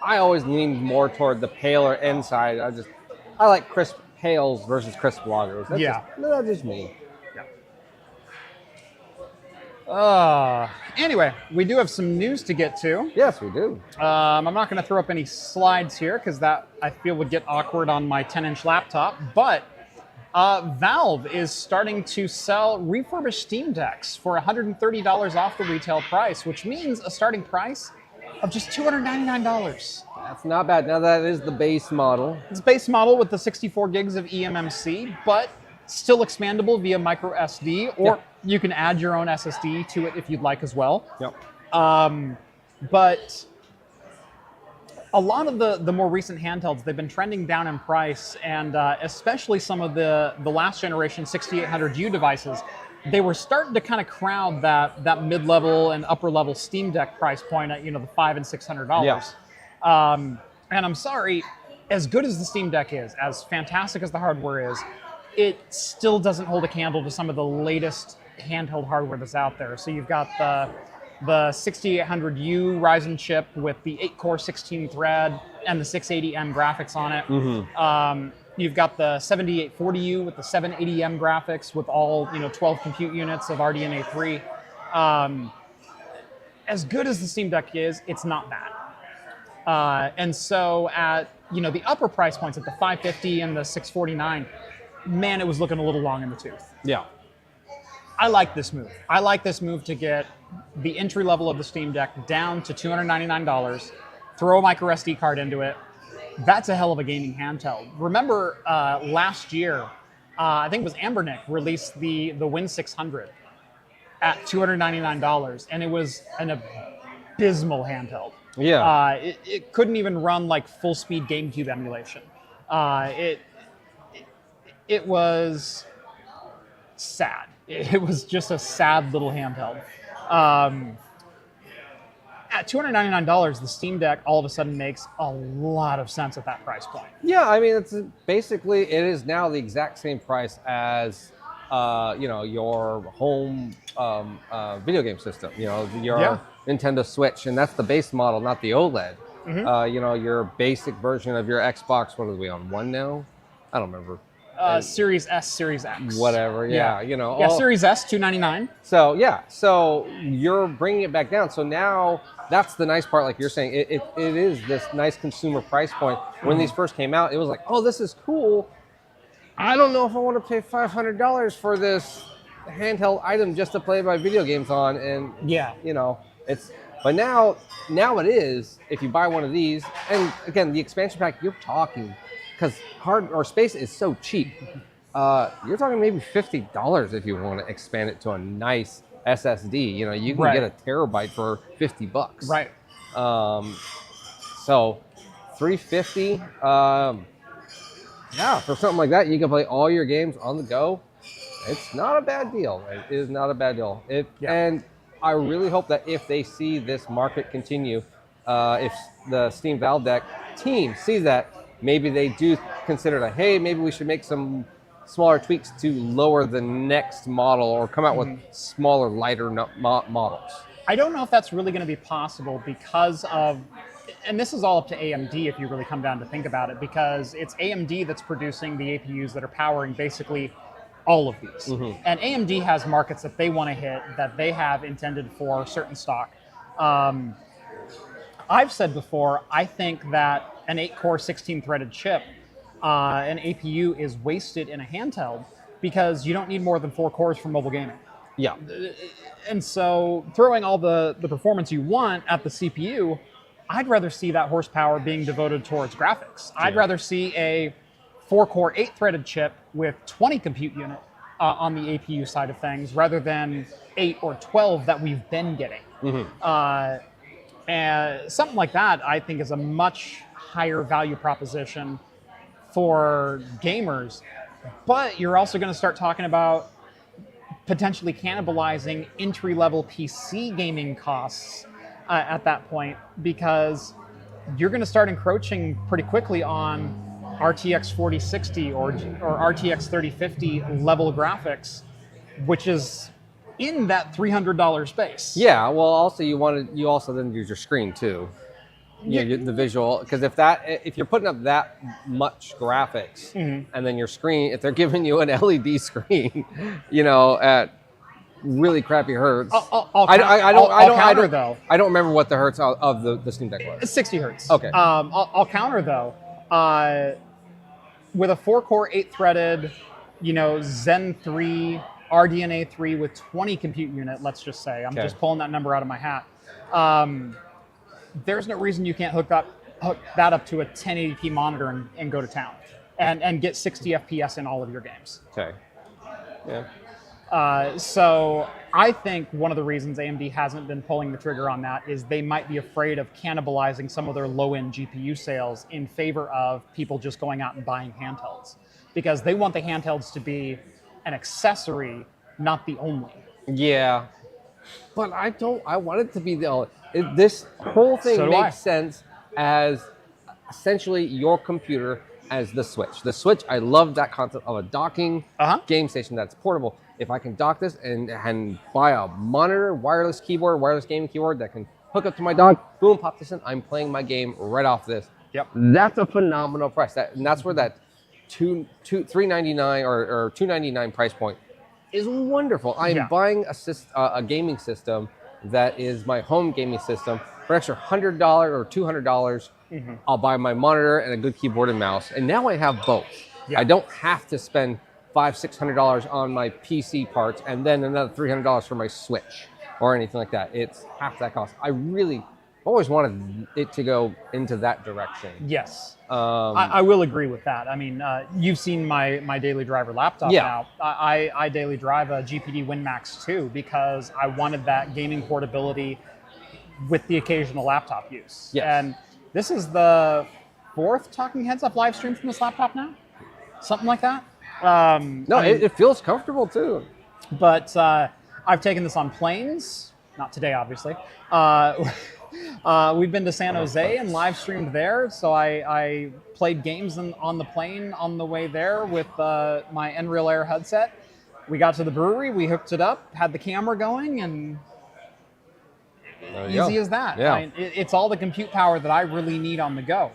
I always lean more toward the paler end side. I like crisp pales versus crisp lagers. That's just me. Anyway, we do have some news to get to. Yes, we do. I'm not going to throw up any slides here because that I feel would get awkward on my 10-inch laptop. But Valve is starting to sell refurbished Steam Decks for $130 off the retail price, which means a starting price of just $299. That's not bad. Now that is the base model. It's a base model with the 64 gigs of eMMC, but still expandable via micro SD, or you can add your own SSD to it if you'd like as well. Yep. But a lot of the more recent handhelds, they've been trending down in price, and especially some of the last generation 6800U devices, they were starting to kind of crowd that mid-level and upper-level Steam Deck price point at, the $500 and $600. Yeah. And I'm sorry, as good as the Steam Deck is, as fantastic as the hardware is, it still doesn't hold a candle to some of the latest handheld hardware that's out there. So you've got the 6800U Ryzen chip with the 8-core 16-thread and the 680M graphics on it. You've got the 7840U with the 780M graphics with all 12 compute units of RDNA 3. As good as the Steam Deck is, it's not bad. And so at the upper price points, at the 550 and the 649, man, it was looking a little long in the tooth. Yeah. I like this move. I like this move to get the entry level of the Steam Deck down to $299, throw a micro SD card into it. That's a hell of a gaming handheld. Remember last year, I think it was Ambernick released the Win 600 at $299, and it was an abysmal handheld. Yeah. It couldn't even run like full speed GameCube emulation. It was sad. It was just a sad little handheld. At $299, the Steam Deck all of a sudden makes a lot of sense at that price point. Yeah, I mean, it's basically, it is now the exact same price as, your home video game system. Your Nintendo Switch, and that's the base model, not the OLED. Your basic version of your Xbox. What are we on? One now? I don't remember. Series S, Series X. Whatever, yeah. Series S, $299. So you're bringing it back down. So now that's the nice part, like you're saying, it is this nice consumer price point. When these first came out, it was like, oh, this is cool. I don't know if I want to pay $500 for this handheld item just to play my video games on. And but now it is, if you buy one of these, and again, the expansion pack, you're talking, because space is so cheap. You're talking maybe $50 if you want to expand it to a nice SSD. You can get a terabyte for $50. Right. So $350. For something like that, you can play all your games on the go. It's not a bad deal. It is not a bad deal. And I really hope that if they see this market continue, if the Steam Valve Deck team sees that, maybe they do consider that, hey, maybe we should make some smaller tweaks to lower the next model or come out with smaller, lighter models. I don't know if that's really going to be possible because of, and this is all up to AMD if you really come down to think about it, because it's AMD that's producing the APUs that are powering basically all of these. And AMD has markets that they want to hit, that they have intended for certain stock. I've said before, I think that an 8-core 16-threaded chip, an APU, is wasted in a handheld because you don't need more than 4 cores for mobile gaming. Yeah. And so throwing all the performance you want at the CPU, I'd rather see that horsepower being devoted towards graphics. I'd rather see a 4-core 8-threaded chip with 20 compute unit on the APU side of things rather than 8 or 12 that we've been getting. And something like that, I think, is a much higher value proposition for gamers. But you're also going to start talking about potentially cannibalizing entry-level PC gaming costs at that point, because you're going to start encroaching pretty quickly on RTX 4060 or RTX 3050 level graphics, which is in that $300 space. Yeah, well, also you also then use your screen too. The visual, because if you're putting up that much graphics and then your screen, if they're giving you an LED screen, at really crappy hertz. I don't remember what the hertz of the Steam Deck was. It's 60 hertz. Okay. I'll counter though. With a 4-core 8-threaded, Zen 3 RDNA 3 with 20 compute unit, let's just say. I'm just pulling that number out of my hat. There's no reason you can't hook that up to a 1080p monitor and go to town and get 60 FPS in all of your games. Okay. Yeah. So I think one of the reasons AMD hasn't been pulling the trigger on that is they might be afraid of cannibalizing some of their low-end GPU sales in favor of people just going out and buying handhelds, because they want the handhelds to be an accessory, not the only. Yeah, but I don't. I want it to be the only. This whole thing So do I. makes sense as essentially your computer as the Switch. The Switch, I love that concept of a docking game station that's portable. If I can dock this and buy a monitor, wireless keyboard, wireless gaming keyboard that can hook up to my dock, boom, pop this in, I'm playing my game right off this. Yep. That's a phenomenal price. And that's where that $399 or $299 price point is wonderful. I'm buying a gaming system that is my home gaming system for an extra $100 or $200. I'll buy my monitor and a good keyboard and mouse, and now I have both. I don't have to spend $500-600 on my PC parts and then another $300 for my Switch or anything like that. It's half that cost. I really always wanted it to go into that direction. Yes, I will agree with that. I mean, you've seen my daily driver laptop now. I daily drive a GPD WinMax 2 because I wanted that gaming portability with the occasional laptop use. Yes. And this is the 4th Talking Heads Up live stream from this laptop now, something like that. No, it feels comfortable too. But I've taken this on planes, not today, obviously. We've been to San Jose and live streamed there, so I played games on the plane on the way there with my Nreal Air headset. We got to the brewery, we hooked it up, had the camera going, and easy as that. Yeah. I mean, it's all the compute power that I really need on the go.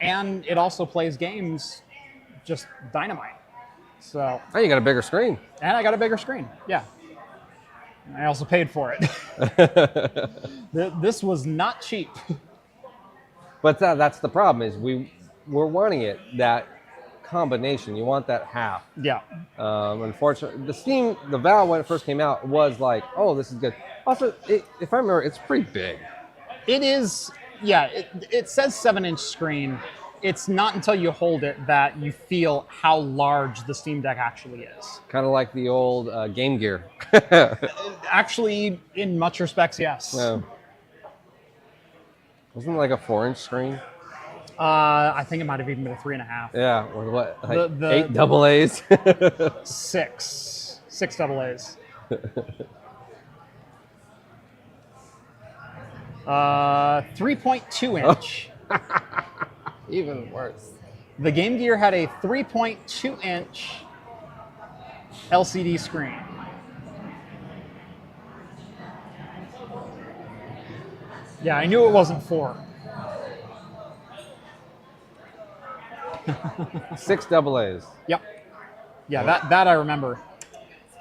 And it also plays games just dynamite. So. And you got a bigger screen. And I got a bigger screen, yeah. I also paid for it. This was not cheap. But that's the problem is we're wanting it, that combination. You want that half. Yeah. Unfortunately, the Valve when it first came out was like, oh, this is good. Also, if I remember, it's pretty big. It is, yeah. It says 7-inch screen. It's not until you hold it that you feel how large the Steam Deck actually is. Kind of like the old Game Gear. Actually, in much respects, yes. Yeah. Wasn't it like a 4-inch screen? I think it might have even been a 3.5. Yeah, or what? Like The 8 double A's? 6 double A's. 3.2 inch. Even worse. The Game Gear had a 3.2 inch LCD screen. Yeah, I knew it wasn't 4. 6 double A's. Yep. Yeah, that I remember.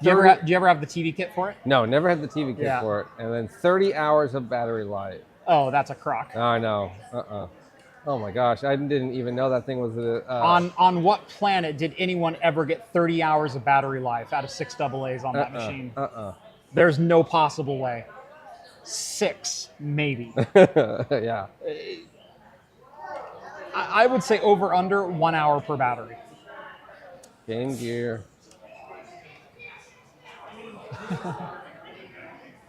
Do you ever have the TV kit for it? No, never had the TV kit for it. And then 30 hours of battery life. Oh, that's a crock. Oh, I know. Oh my gosh, I didn't even know that thing was On what planet did anyone ever get 30 hours of battery life out of 6 double A's on that machine? There's no possible way. 6, maybe. Yeah. I would say over under 1 hour per battery. Game Gear.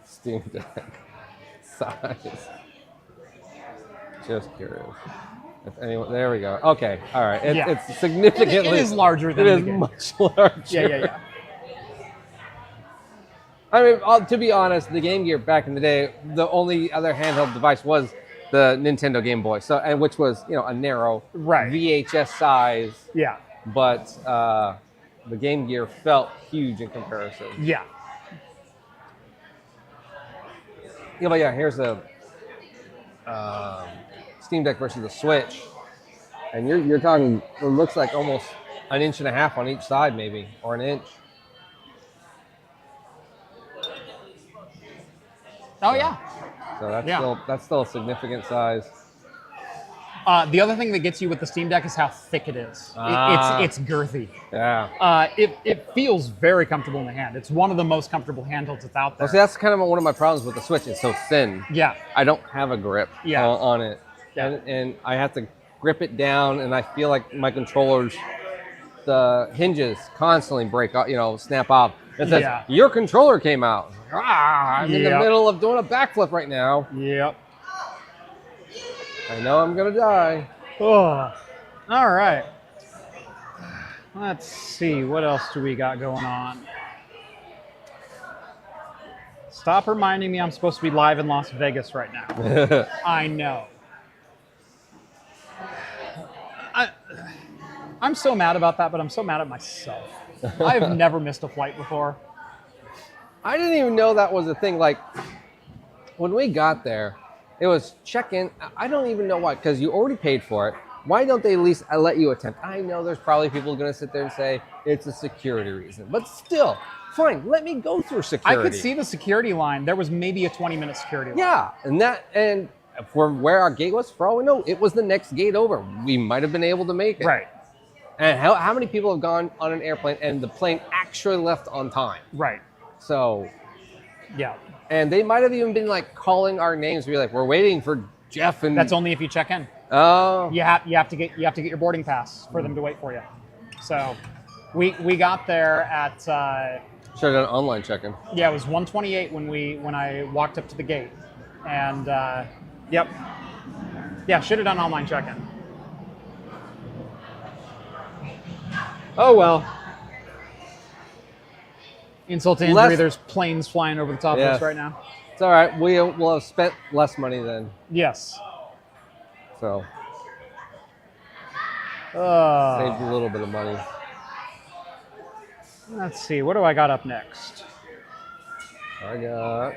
Steam Deck. Size. Just curious. If anyone, there we go. Okay, all right. It's significantly. It is larger than it is much larger. Yeah. I mean, to be honest, the Game Gear back in the day, the only other handheld device was the Nintendo Game Boy, which was a narrow VHS size. Yeah. But the Game Gear felt huge in comparison. Yeah. Yeah, but here's a Steam Deck versus the Switch, and you're talking. It looks like almost 1.5 inches on each side, maybe, or 1 inch. Oh yeah. So that's still a significant size. The other thing that gets you with the Steam Deck is how thick it is. It's girthy. Yeah. It feels very comfortable in the hand. It's one of the most comfortable handhelds that's out there. Well, see, that's kind of one of my problems with the Switch. It's so thin. Yeah. I don't have a grip on it. Yeah. And I have to grip it down, and I feel like my controllers, the hinges constantly break off, snap off. It says, your controller came out. I'm in the middle of doing a backflip right now. Yep. I know I'm going to die. Oh. All right. Let's see. What else do we got going on? Stop reminding me I'm supposed to be live in Las Vegas right now. I know. I'm so mad about that, but I'm so mad at myself. I've never missed a flight before. I didn't even know that was a thing. Like, when we got there, it was check-in. I don't even know why, because you already paid for it. Why don't they at least let you attempt? I know there's probably people going to sit there and say it's a security reason, but still, fine. Let me go through security. I could see the security line. There was maybe a 20-minute security line. Yeah, and from where our gate was, for all we know, it was the next gate over. We might have been able to make it. Right. And how many people have gone on an airplane and the plane actually left on time? Right. So, yeah. And they might have even been like calling our names. Be like, we're waiting for Jeff. And that's only if you check in. Oh. You have to get your boarding pass for them to wait for you. So, we got there at. Should have done online check-in. Yeah, it was 1:28 when I walked up to the gate, and yep. Yeah, should have done online check-in. Oh well. Insult to injury, there's planes flying over the top of us right now. It's all right. We'll have spent less money then. Yes. So. Saved a little bit of money. Let's see. What do I got up next? I got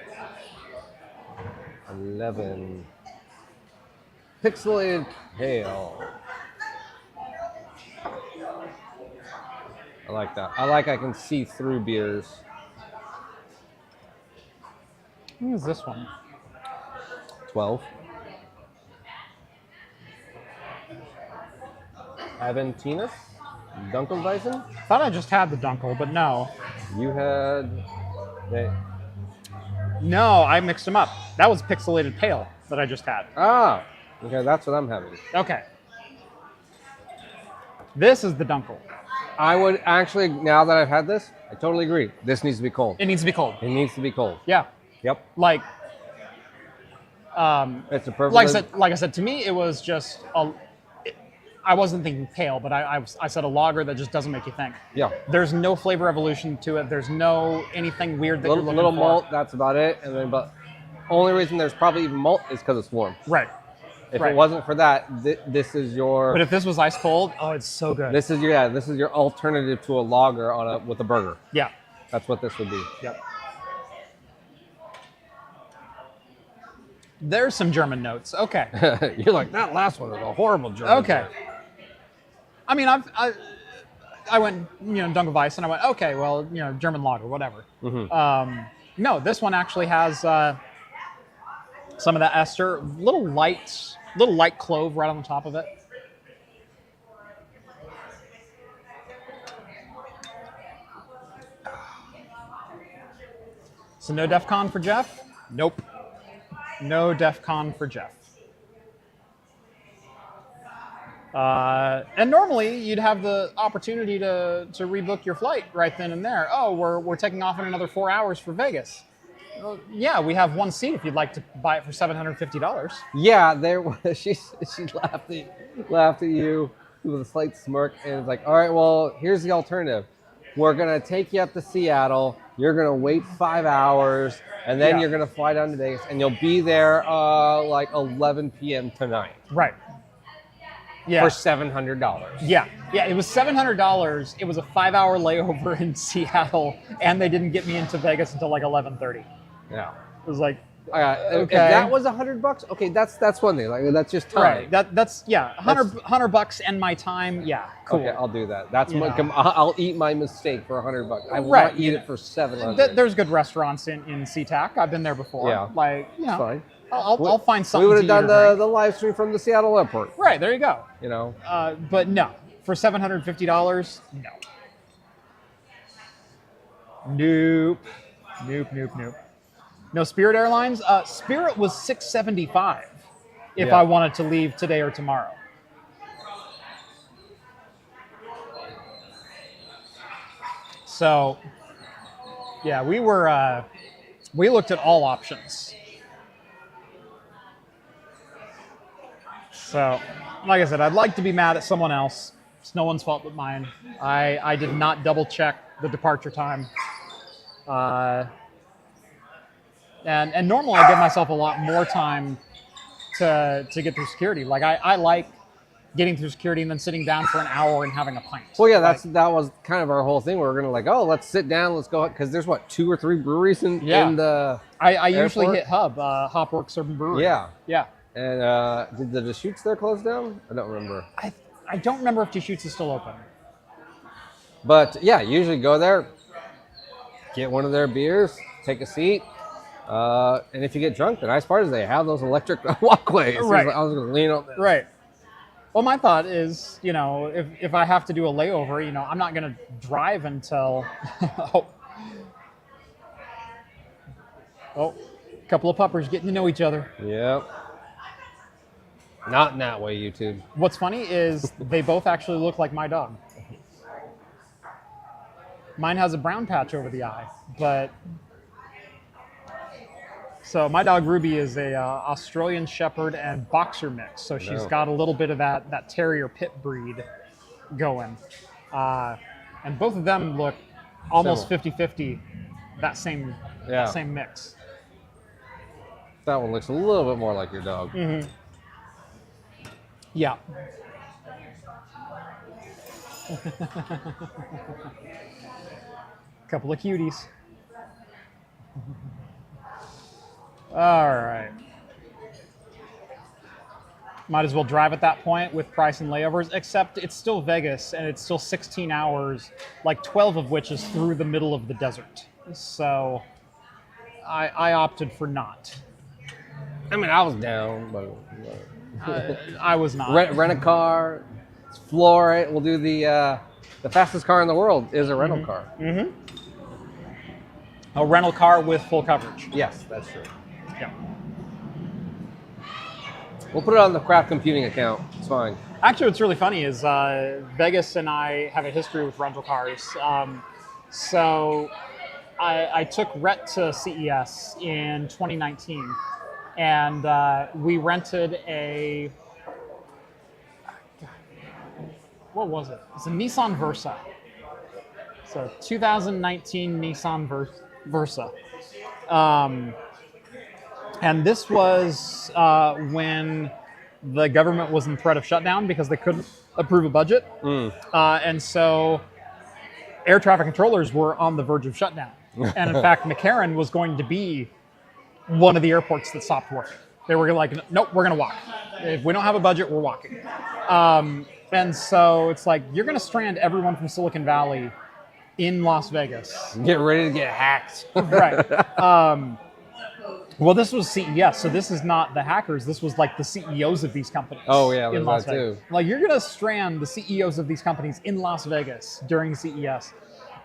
11. Pixelated Pale. I like that. I can see through beers. What is this one? 12. Aventinus? Dunkelweizen? Thought I just had the Dunkel, but no. You had... No, I mixed them up. That was Pixelated Pale that I just had. Ah, okay, that's what I'm having. Okay. This is the Dunkel. I would actually, now that I've had this, I totally agree. This needs to be cold. It needs to be cold. It needs to be cold. Yeah. Yep. Like, it's a perfect. Like I said, to me, it was just I wasn't thinking pale, but I said a lager that just doesn't make you think. Yeah. There's no flavor evolution to it. There's no anything weird that you're looking little for. malt. That's about it. And then, but only reason there's probably even malt is because it's warm. Right. If it wasn't for that, this is your. But if this was ice cold, oh, it's so good. This is your alternative to a lager with a burger. Yeah. That's what this would be. Yep. There's some German notes. Okay. You're like, that last one is a horrible German. Okay. I mean, I went, Dunkelweiss, and I went, okay, well, German lager, whatever. Mm-hmm. No, this one actually has some of that ester, little light clove right on the top of it. So no DEF CON for Jeff? Nope. No DEF CON for Jeff. And normally you'd have the opportunity to rebook your flight right then and there. Oh, we're taking off in another 4 hours for Vegas. Well, yeah, we have one seat if you'd like to buy it for $750. Yeah, there was. She laughed at you with a slight smirk, and it's like, all right, well, here's the alternative. We're gonna take you up to Seattle. You're gonna wait 5 hours, and then you're gonna fly down to Vegas, and you'll be there like 11 p.m. tonight. Right. Yeah. For $700. Yeah. Yeah, it was $700. It was a 5-hour layover in Seattle, and they didn't get me into Vegas until like 11:30. Yeah. It was like, okay. If that was $100, okay, that's one thing. Like, that's just time. Right. That's $100 and my time. Yeah. Cool. Okay, I'll do that. That's I'll eat my mistake for $100. I will not eat it for $700. There's good restaurants in SeaTac. I've been there before. Yeah. Like, It's fine. I'll find something. We would have done the live stream from the Seattle airport. Right, there you go. But no, for $750, no. Nope. No, Spirit Airlines. Spirit was $675 if I wanted to leave today or tomorrow. So, Yeah, we looked at all options. So, like I said, I'd like to be mad at someone else. It's no one's fault but mine. I did not double check the departure time. And normally I give myself a lot more time to get through security. Like I like getting through security and then sitting down for an hour and having a pint. Well, yeah, that was kind of our whole thing. We were gonna like, oh, let's sit down, let's go, because there's what 2 or 3 breweries in the. I usually hit Hub, Hopworks Urban Brewery. Yeah. Yeah. And did the Deschutes there close down? I don't remember. I don't remember if Deschutes is still open. But yeah, usually go there, get one of their beers, take a seat. And if you get drunk, the nice part is they have those electric walkways. Right. I was going to lean on this. Right. Well, my thought is, if I have to do a layover, I'm not going to drive until... a couple of puppers getting to know each other. Yep. Not in that way, YouTube. What's funny is they both actually look like my dog. Mine has a brown patch over the eye, but... So my dog Ruby is a Australian Shepherd and Boxer mix. So she's got a little bit of that terrier pit breed going. And both of them look almost 50-50, that same mix. That one looks a little bit more like your dog. Mm-hmm. Yeah. Couple of cuties. All right. Might as well drive at that point with price and layovers, except it's still Vegas and it's still 16 hours, like 12 of which is through the middle of the desert. So I opted for not. I mean, I was down, but I was not. Rent a car, floor it. We'll do the fastest car in the world is a rental car. Mm-hmm. A rental car with full coverage. Yes, that's true. Yeah. We'll put it on the craft computing account. It's fine. Actually, what's really funny is Vegas and I have a history with rental cars. So I took Rhett to CES in 2019, and we rented a, what was it? It's a Nissan Versa. So 2019 Nissan Versa. And this was when the government was in threat of shutdown because they couldn't approve a budget. And so air traffic controllers were on the verge of shutdown. And in fact, McCarran was going to be one of the airports that stopped working. They were like, nope, we're going to walk. If we don't have a budget, we're walking. And so it's like, you're going to strand everyone from Silicon Valley in Las Vegas. Get ready to get hacked. Right. Well, this was CES, so this is not the hackers. This was like the CEOs of these companies. Oh, yeah, in Las Las Vegas. too. Like, you're going to strand the CEOs of these companies in Las Vegas during CES.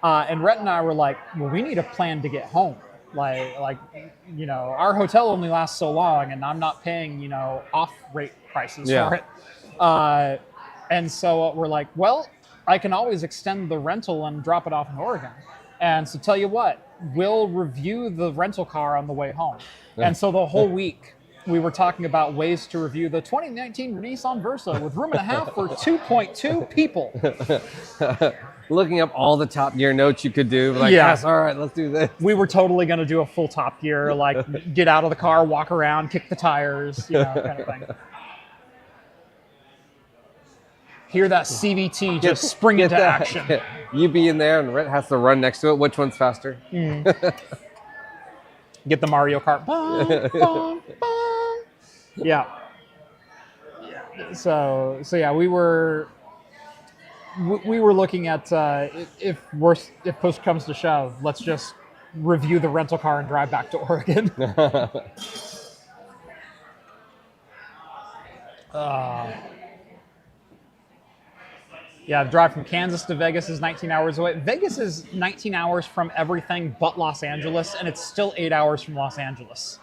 And Rhett and I were like, well, we need a plan to get home. Like, our hotel only lasts so long, and I'm not paying, off-rate prices for it. And so we're like, well, I can always extend the rental and drop it off in Oregon. And so tell you what, we'll review the rental car on the way home. And so the whole week we were talking about ways to review the 2019 Nissan Versa with room and a half for 2.2 people. Looking up all the Top Gear notes you could do. Like, yes, all right, let's do this. We were totally going to do a full Top Gear, like get out of the car, walk around, kick the tires, kind of thing. Hear that CVT just spring into action. You be in there and Rhett has to run next to it. Which one's faster? Get the Mario Kart. Bum, bum, bum. Yeah. So yeah, we were looking at if push comes to shove, let's just review the rental car and drive back to Oregon. Yeah, the drive from Kansas to Vegas is 19 hours away. Vegas is 19 hours from everything but Los Angeles, and it's still 8 hours from Los Angeles.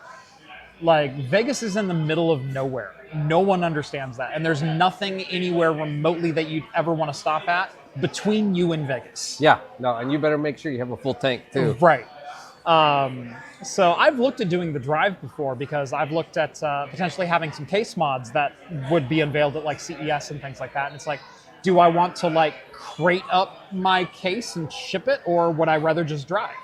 Like, Vegas is in the middle of nowhere. No one understands that. And there's nothing anywhere remotely that you'd ever want to stop at between you and Vegas. Yeah, no, and you better make sure you have a full tank, too. Right. So I've looked at doing the drive before because I've looked at potentially having some case mods that would be unveiled at like CES and things like that. And it's like, do I want to like crate up my case and ship it, or would I rather just drive?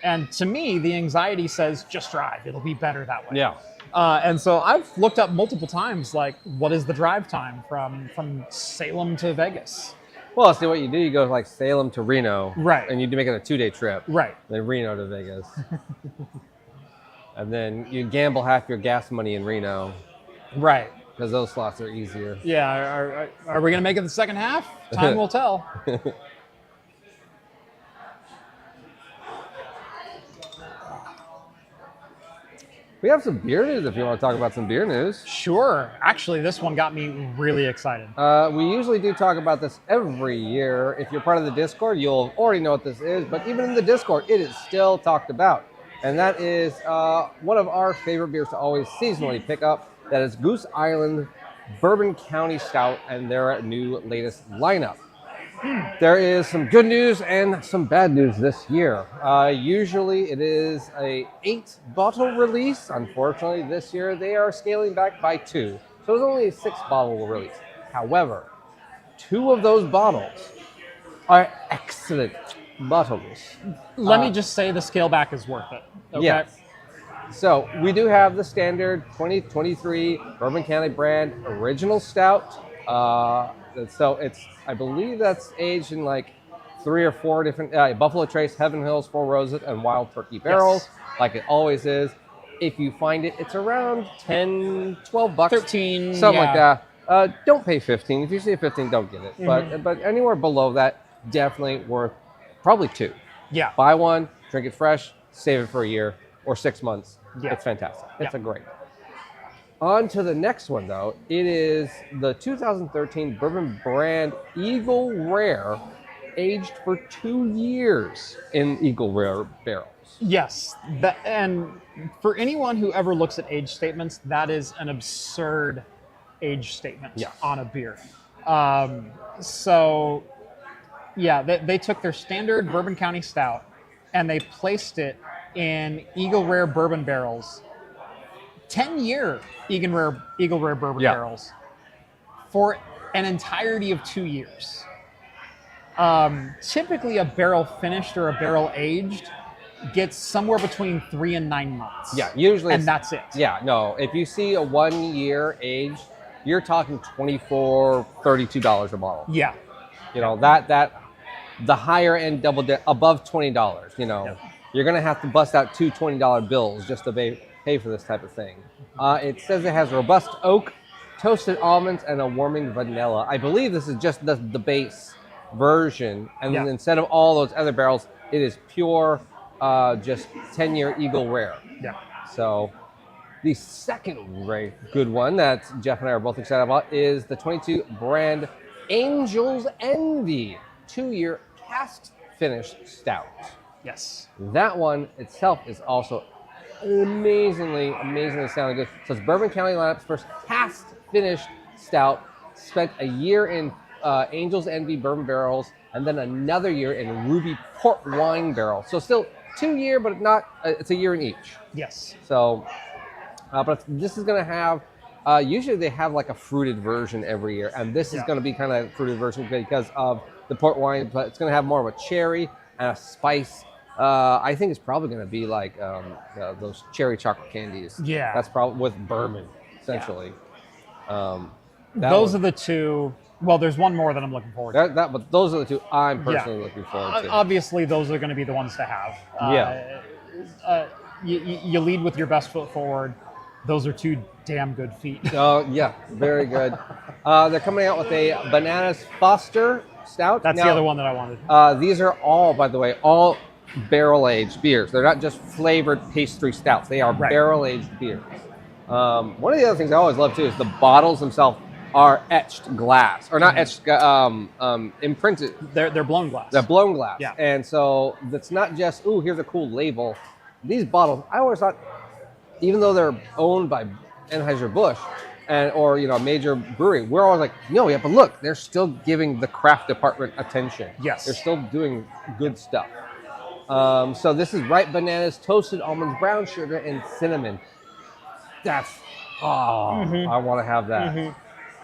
And to me, the anxiety says just drive. It'll be better that way. Yeah. And so I've looked up multiple times, like, what is the drive time from Salem to Vegas? Well, see what you do. You go like Salem to Reno, Right. And you make it a 2-day trip, Right. Then Reno to Vegas, and then you gamble half your gas money in Reno, Right. because those slots are easier. Yeah. Are we going to make it the second half? Time will tell. We have some beer news if you want to talk about some beer news. Sure. Actually, this one got me really excited. We usually do talk about this every year. If you're part of the Discord, you'll already know what this is, but even in the Discord, it is still talked about. And that is one of our favorite beers to always seasonally pick up. That is Goose Island Bourbon County Stout and their new latest lineup. There is some good news and some bad news this year. Usually it is a 8-bottle release. Unfortunately, this year they are scaling back by 2. So it's only a 6-bottle release. However, 2 of those bottles are excellent bottles. Let me just say the scale back is worth it. Okay? Yes. So we do have the standard 2023 Bourbon County brand original stout. So it's, I believe that's aged in like 3 or 4 different Buffalo Trace, Heaven Hills, Four Roses, and Wild Turkey barrels, like it always is. If you find it, it's around 10, 12 bucks. 13, something yeah. like that. Don't pay 15. If you see a 15, don't get it. But anywhere below that, definitely worth probably 2. Yeah. Buy one, drink it fresh, save it for a year or 6 months. Yeah. It's fantastic. It's Yeah. a great. On to the next one, though. It is the 2013 Bourbon brand Eagle Rare, aged for 2 years in Eagle Rare barrels. Yes. And for anyone who ever looks at age statements, that is an absurd age statement on a beer. So, yeah, they took their standard Bourbon County Stout and they placed it in Eagle Rare bourbon barrels. 10-year Eagle Rare bourbon barrels for an entirety of 2 years. Typically, a barrel finished or a barrel aged gets somewhere between 3 and 9 months. Yeah, usually. And that's it. Yeah, no. If you see a 1 year age, you're talking $24, $32 a bottle. Yeah. You know, that the higher end above $20, you know, you're going to have to bust out 2 $20 bills just to pay for this type of thing. It says it has robust oak, toasted almonds, and a warming vanilla. I believe this is just the base version. And then instead of all those other barrels, it is pure, just 10-year Eagle Rare. Yeah. So the second good one that Jeff and I are both excited about is the 22 brand Angel's Envy 2-year cast finished stout. Yes. That one itself is also amazingly sounding good. So it's Bourbon County lineup's first cast finished stout. Spent a year in Angel's Envy bourbon barrels, and then another year in Ruby port wine barrels. So still 2 year, but not. It's a year in each. Yes. So, but this is going to have. Usually they have like a fruited version every year, and this is going to be kind of a fruited version because of the port wine. But it's going to have more of a cherry and a spice. I think it's probably going to be like those cherry chocolate candies. Yeah. That's probably with bourbon, essentially. Those are the two. Well, there's one more that I'm looking forward to. But those are the two I'm personally looking forward to. Obviously, those are going to be the ones to have. You lead with your best foot forward. Those are 2 damn good feet. Oh, yeah. Very good. They're coming out with a Bananas Foster Stout. That's the other one that I wanted. These are all, by the way, all barrel-aged beers. They're not just flavored pastry stouts. They are barrel-aged beers. One of the other things I always love, too, is the bottles themselves are etched glass. Or not etched, imprinted. They're blown glass. They're blown glass. Yeah. And so it's not just, ooh, here's a cool label. These bottles, I always thought, even though they're owned by Anheuser-Busch or a major brewery, we're always like, no, yeah, but look, they're still giving the craft department attention. Yes. They're still doing good stuff. So this is ripe bananas, toasted almonds, brown sugar, and cinnamon. That's I want to have that.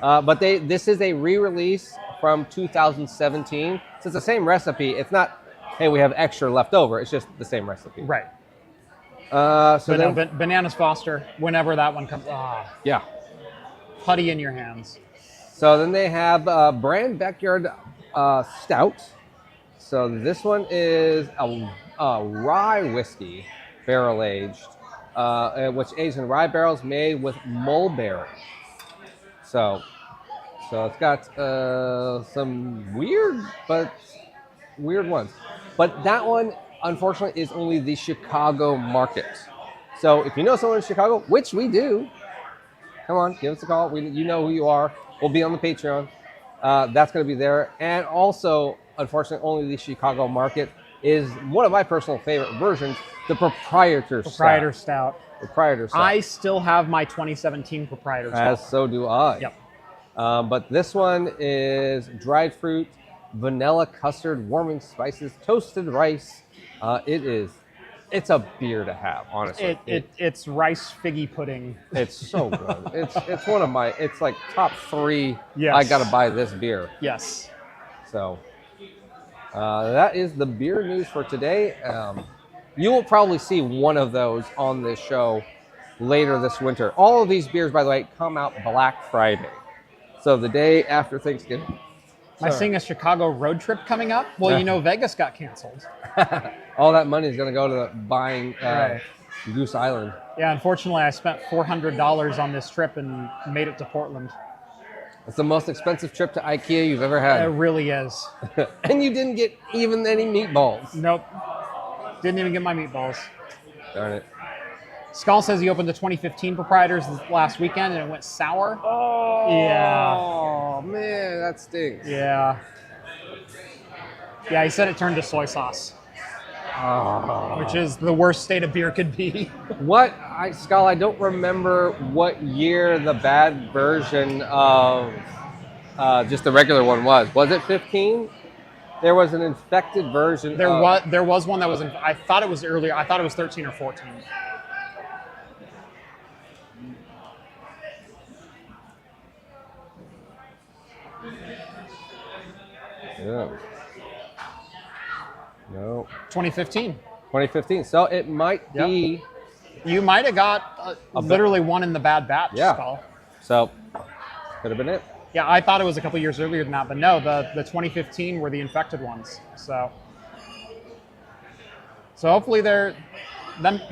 But this is a re-release from 2017. So it's the same recipe. It's not, hey, we have extra left over. It's just the same recipe. Right. So But then, no, Bananas Foster, whenever that one comes, yeah. putty in your hands. So then they have Brand Backyard Stout. So this one is a rye whiskey, barrel aged, which aged in rye barrels made with mulberry. So it's got some weird ones. But that one, unfortunately, is only the Chicago market. So if you know someone in Chicago, which we do, come on, give us a call. You know who you are. We'll be on the Patreon. That's going to be there. And also, unfortunately, only the Chicago market is one of my personal favorite versions, the Proprietor Stout. Proprietor Stout. I still have my 2017 Proprietor Stout. As so do I. Yep. But this one is dried fruit, vanilla custard, warming spices, toasted rice. It's a beer to have, honestly. It's rice figgy pudding. It's so good. it's one of my, it's like top 3. Yes. I gotta buy this beer. Yes. So that is the beer news for today. You will probably see one of those on this show later this winter. All of these beers, by the way, come out Black Friday. So the day after Thanksgiving. Am I seeing a Chicago road trip coming up? Well, you know, Vegas got canceled. All that money is going to go to buying Right. Goose Island. Yeah, unfortunately, I spent $400 on this trip and made it to Portland. It's the most expensive trip to IKEA you've ever It had. really is. And you didn't get even any meatballs. Nope. Didn't even get my meatballs. Darn it. Skull says he opened the 2015 Proprietors last weekend and it went sour. Oh, Yeah. man, that stinks. Yeah. Yeah, he said it turned to soy sauce, which is the worst state of beer could be. Skull, I don't remember what year the bad version of just the regular one was. Was it 15? There was an infected version. There was one that was, I thought it was earlier. I thought it was 13 or 14. Yeah. No. 2015. 2015. So it might be. You might have got literally one in the bad batch, Yeah. Skull. So could have been it. Yeah, I thought it was a couple years earlier than that, but no, the 2015 were the infected ones. So hopefully that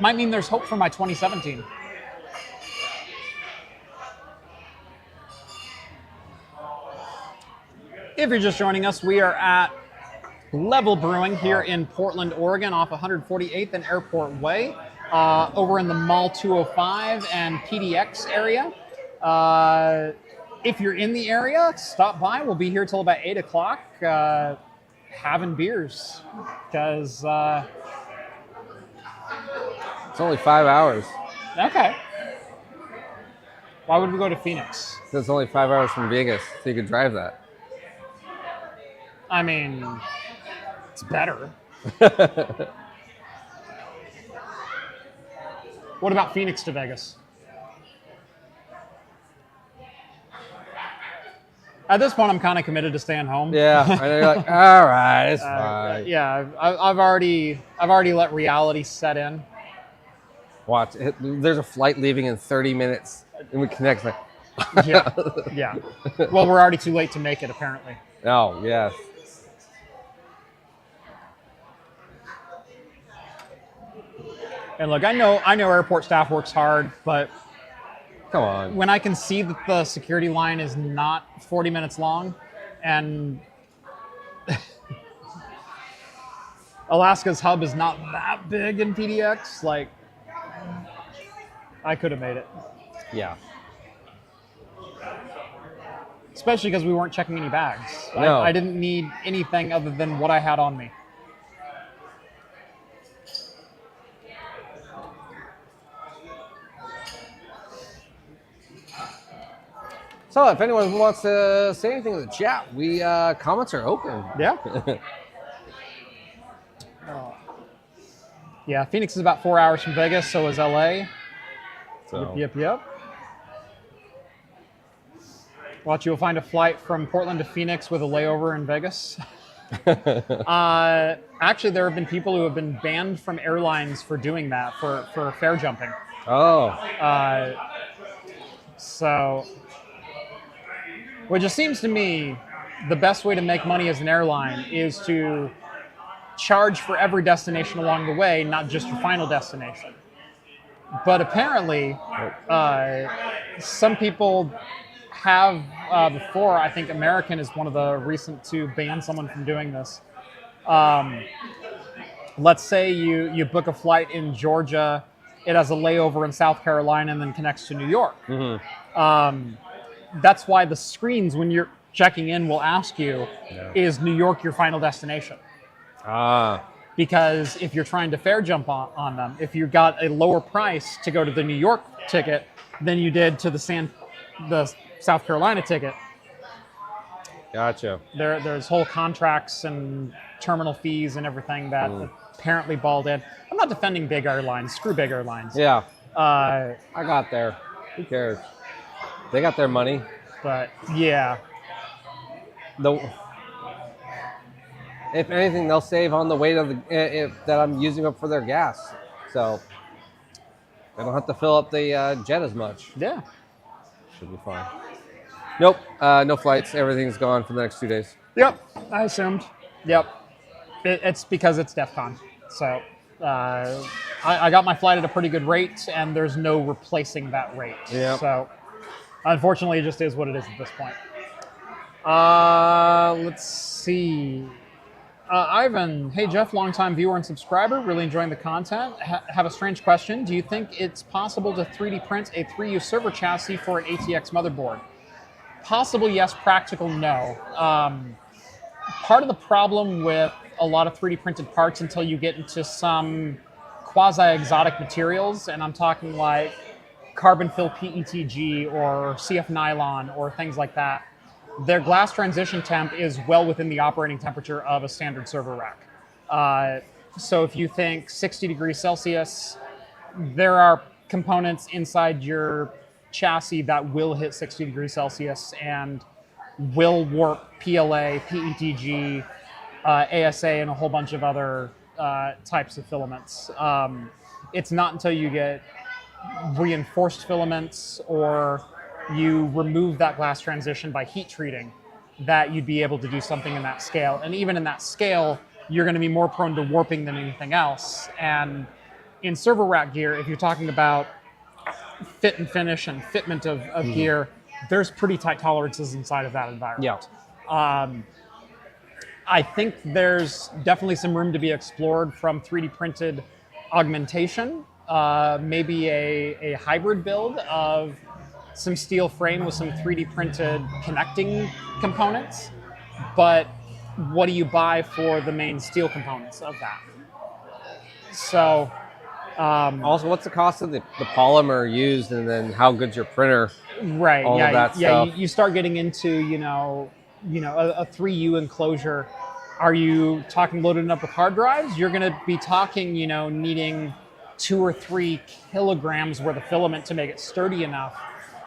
might mean there's hope for my 2017. If you're just joining us, we are at Level Brewing here in Portland, Oregon, off 148th and Airport Way, over in the Mall 205 and PDX area. If you're in the area, stop by. We'll be here till about 8 o'clock having beers because... It's only 5 hours. Okay. Why would we go to Phoenix? It's only 5 hours from Vegas, so you could drive that. I mean, it's better. What about Phoenix to Vegas? At this point, I'm kind of committed to staying home. Yeah, and you're like, all right, it's fine. Yeah, I've already let reality set in. Watch, there's a flight leaving in 30 minutes, and we connect. Like, Yeah. Well, we're already too late to make it, apparently. oh yes. And look, I know airport staff works hard, but Come on. when I can see that the security line is not 40 minutes long, and Alaska's hub is not that big in PDX, like, I could have made it. Yeah. Especially because we weren't checking any bags. No. I didn't need anything other than what I had on me. So if anyone wants to say anything in the chat, comments are open. Yeah. Yeah, Phoenix is about 4 hours from Vegas, so is LA. So Yep. Watch, you'll find a flight from Portland to Phoenix with a layover in Vegas. Actually, there have been people who have been banned from airlines for doing that, for fare jumping. Oh, So, which just seems to me the best way to make money as an airline is to charge for every destination along the way, not just your final destination. But apparently, some people have before. I think American is one of the recent to ban someone from doing this. Let's say you book a flight in Georgia, it has a layover in South Carolina and then connects to New York. That's why the screens when you're checking in will ask you, is New York your final destination? Because if you're trying to fare jump on them, if you got a lower price to go to the New York ticket than you did to the South Carolina ticket, gotcha. there's whole contracts and terminal fees and everything that apparently balled in. I'm not defending big airlines. Screw big airlines. Yeah. I got there. Who cares? They got their money. But yeah. If anything, they'll save on the weight of that I'm using up for their gas. So they don't have to fill up the jet as much. Yeah. Should be fine. Nope. No flights. Everything's gone for the next 2 days. Yep. I assumed. Yep. It's because it's DEF CON. So I got my flight at a pretty good rate, and there's no replacing that rate. Yep. So unfortunately, it just is what it is at this point. Let's see. Ivan, hey Jeff, longtime viewer and subscriber, really enjoying the content. Have a strange question. Do you think it's possible to 3D print a 3U server chassis for an ATX motherboard? Possible, yes. Practical, no. Part of the problem with a lot of 3D printed parts until you get into some quasi-exotic materials, and I'm talking like carbon fill PETG or CF nylon or things like that, their glass transition temp is well within the operating temperature of a standard server rack. So if you think 60 degrees Celsius, there are components inside your chassis that will hit 60 degrees Celsius and will warp PLA, PETG, ASA, and a whole bunch of other types of filaments. It's not until you get reinforced filaments or you remove that glass transition by heat treating that you'd be able to do something in that scale. And even in that scale, you're going to be more prone to warping than anything else. And in server rack gear, if you're talking about fit and finish and fitment of gear, there's pretty tight tolerances inside of that environment. Yeah. I think there's definitely some room to be explored from 3D printed augmentation, maybe a hybrid build of some steel frame with some 3D printed connecting components. But what do you buy for the main steel components of that? So also, what's the cost of the polymer used, and then how good's your printer? Right. All of that stuff. You start getting into a 3U enclosure. Are you talking loaded up with hard drives? You're going to be talking, needing 2 or 3 kilograms worth of filament to make it sturdy enough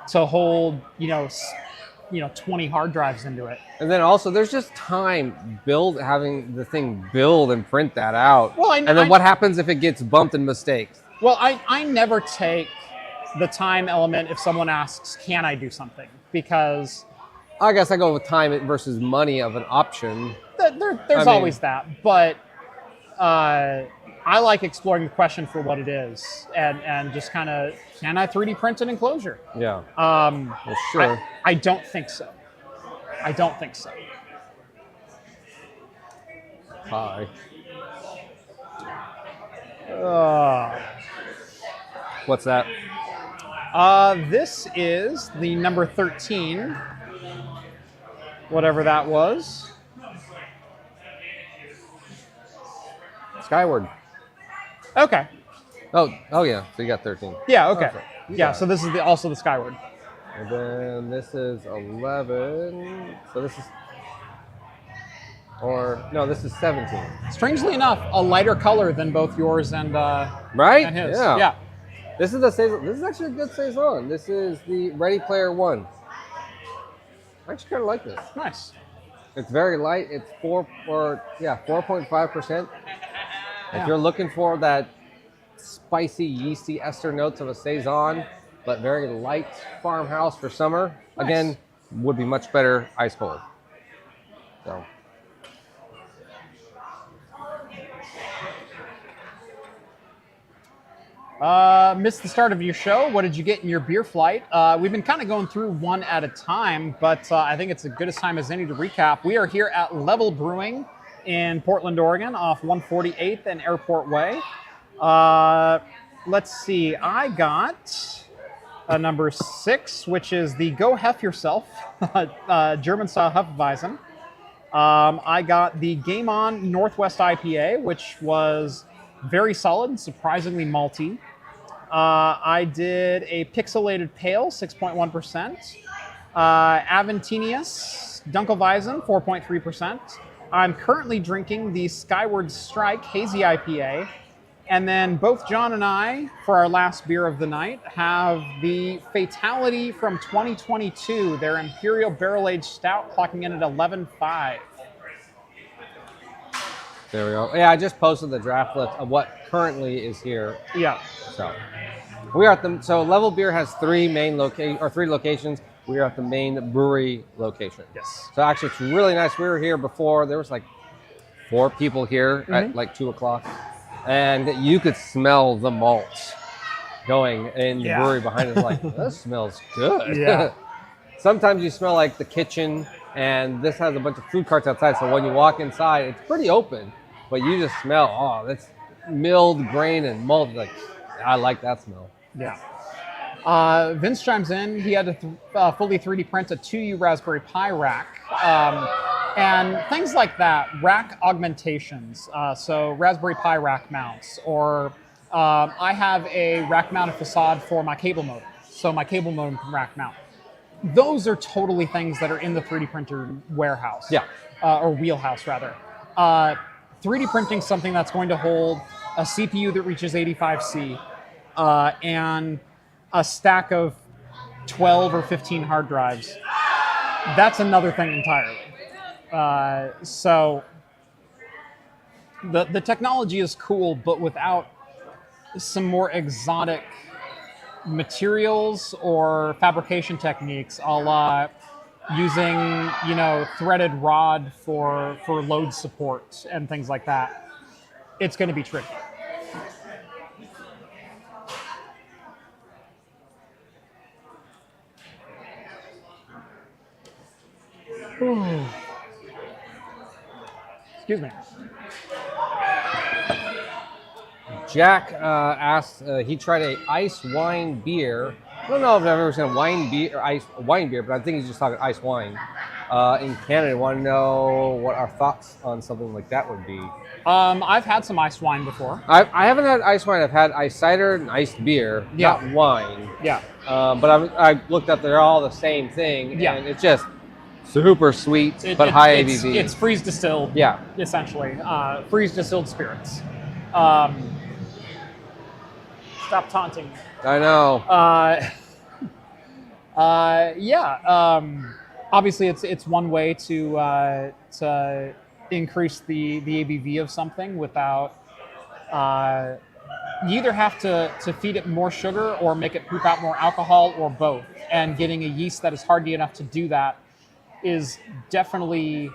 to hold, 20 hard drives into it. And then also, there's just time having the thing build and print that out. Well, and then what happens if it gets bumped in mistakes? Well, I never take the time element if someone asks, can I do something? Because I guess I go with time versus money of an option. There's always that. But I like exploring the question for what it is and just kind of, can I 3D print an enclosure? Yeah. Well, sure. I don't think so. Hi. What's that? This is the number 13, whatever that was. Skyward. Okay. Oh yeah. So you got 13. Yeah. Okay. Perfect. Yeah. So this is also the Skyward. And then this is 11. So this is. Or no, this is 17. Strangely enough, a lighter color than both yours and Right? and his. Yeah. Yeah. This is the saison. This is actually a good saison. This is the Ready Player One. I actually kind of like this. Nice. It's very light. It's 4.5%. If you're looking for that spicy, yeasty ester notes of a saison, but very light farmhouse for summer, Nice. again, would be much better ice cold. So. Missed the start of your show. What did you get in your beer flight? We've been kind of going through one at a time, but I think it's as good a time as any to recap. We are here at Level Brewing in Portland, Oregon, off 148th and Airport Way. Let's see. I got number 6, which is the Go Hef Yourself German-style Hefeweizen. I got the Game On Northwest IPA, which was very solid and surprisingly malty. I did a Pixelated Pale, 6.1%. Aventinius Dunkelweizen, 4.3%. I'm currently drinking the Skyward Strike Hazy IPA. And then both John and I, for our last beer of the night, have the Fatality from 2022, their Imperial Barrel Aged Stout, clocking in at 11.5. There we go. Yeah, I just posted the draft list of what currently is here. Yeah. So we are at the Level Beer has three locations. We are at the main brewery location. Yes. So actually, it's really nice. We were here before. There was like 4 people here at like 2 o'clock, and you could smell the malt going in the brewery behind us. Like, this smells good. Yeah. Sometimes you smell like the kitchen, and this has a bunch of food carts outside. So when you walk inside, it's pretty open, but you just smell, oh, that's milled grain and malt. Like, I like that smell. Yeah. Vince chimes in. He had to fully 3D print a 2U Raspberry Pi rack. And things like that, rack augmentations. So Raspberry Pi rack mounts, or I have a rack mounted facade for my cable modem. So my cable modem can rack mount. Those are totally things that are in the 3D printer warehouse. Yeah. Or wheelhouse, rather. 3D printing something that's going to hold a CPU that reaches 85C and a stack of 12 or 15 hard drives. That's another thing entirely. So the technology is cool, but without some more exotic materials or fabrication techniques, a la using, threaded rod for load support and things like that, it's going to be tricky. Ooh. Excuse me. Jack asked, he tried a ice wine beer. I don't know if I've ever seen a wine beer, but I think he's just talking ice wine in Canada. I want to know what our thoughts on something like that would be. I've had some ice wine before. I haven't had ice wine. I've had ice cider and iced beer, not wine. Yeah. But I looked up, they're all the same thing, Yeah. and it's just super sweet, but high ABV. It's freeze distilled, essentially. Freeze distilled spirits. Stop taunting me. I know. Obviously, it's one way to increase the ABV of something without. You either have to feed it more sugar or make it poop out more alcohol, or both. And getting a yeast that is hardy enough to do that is definitely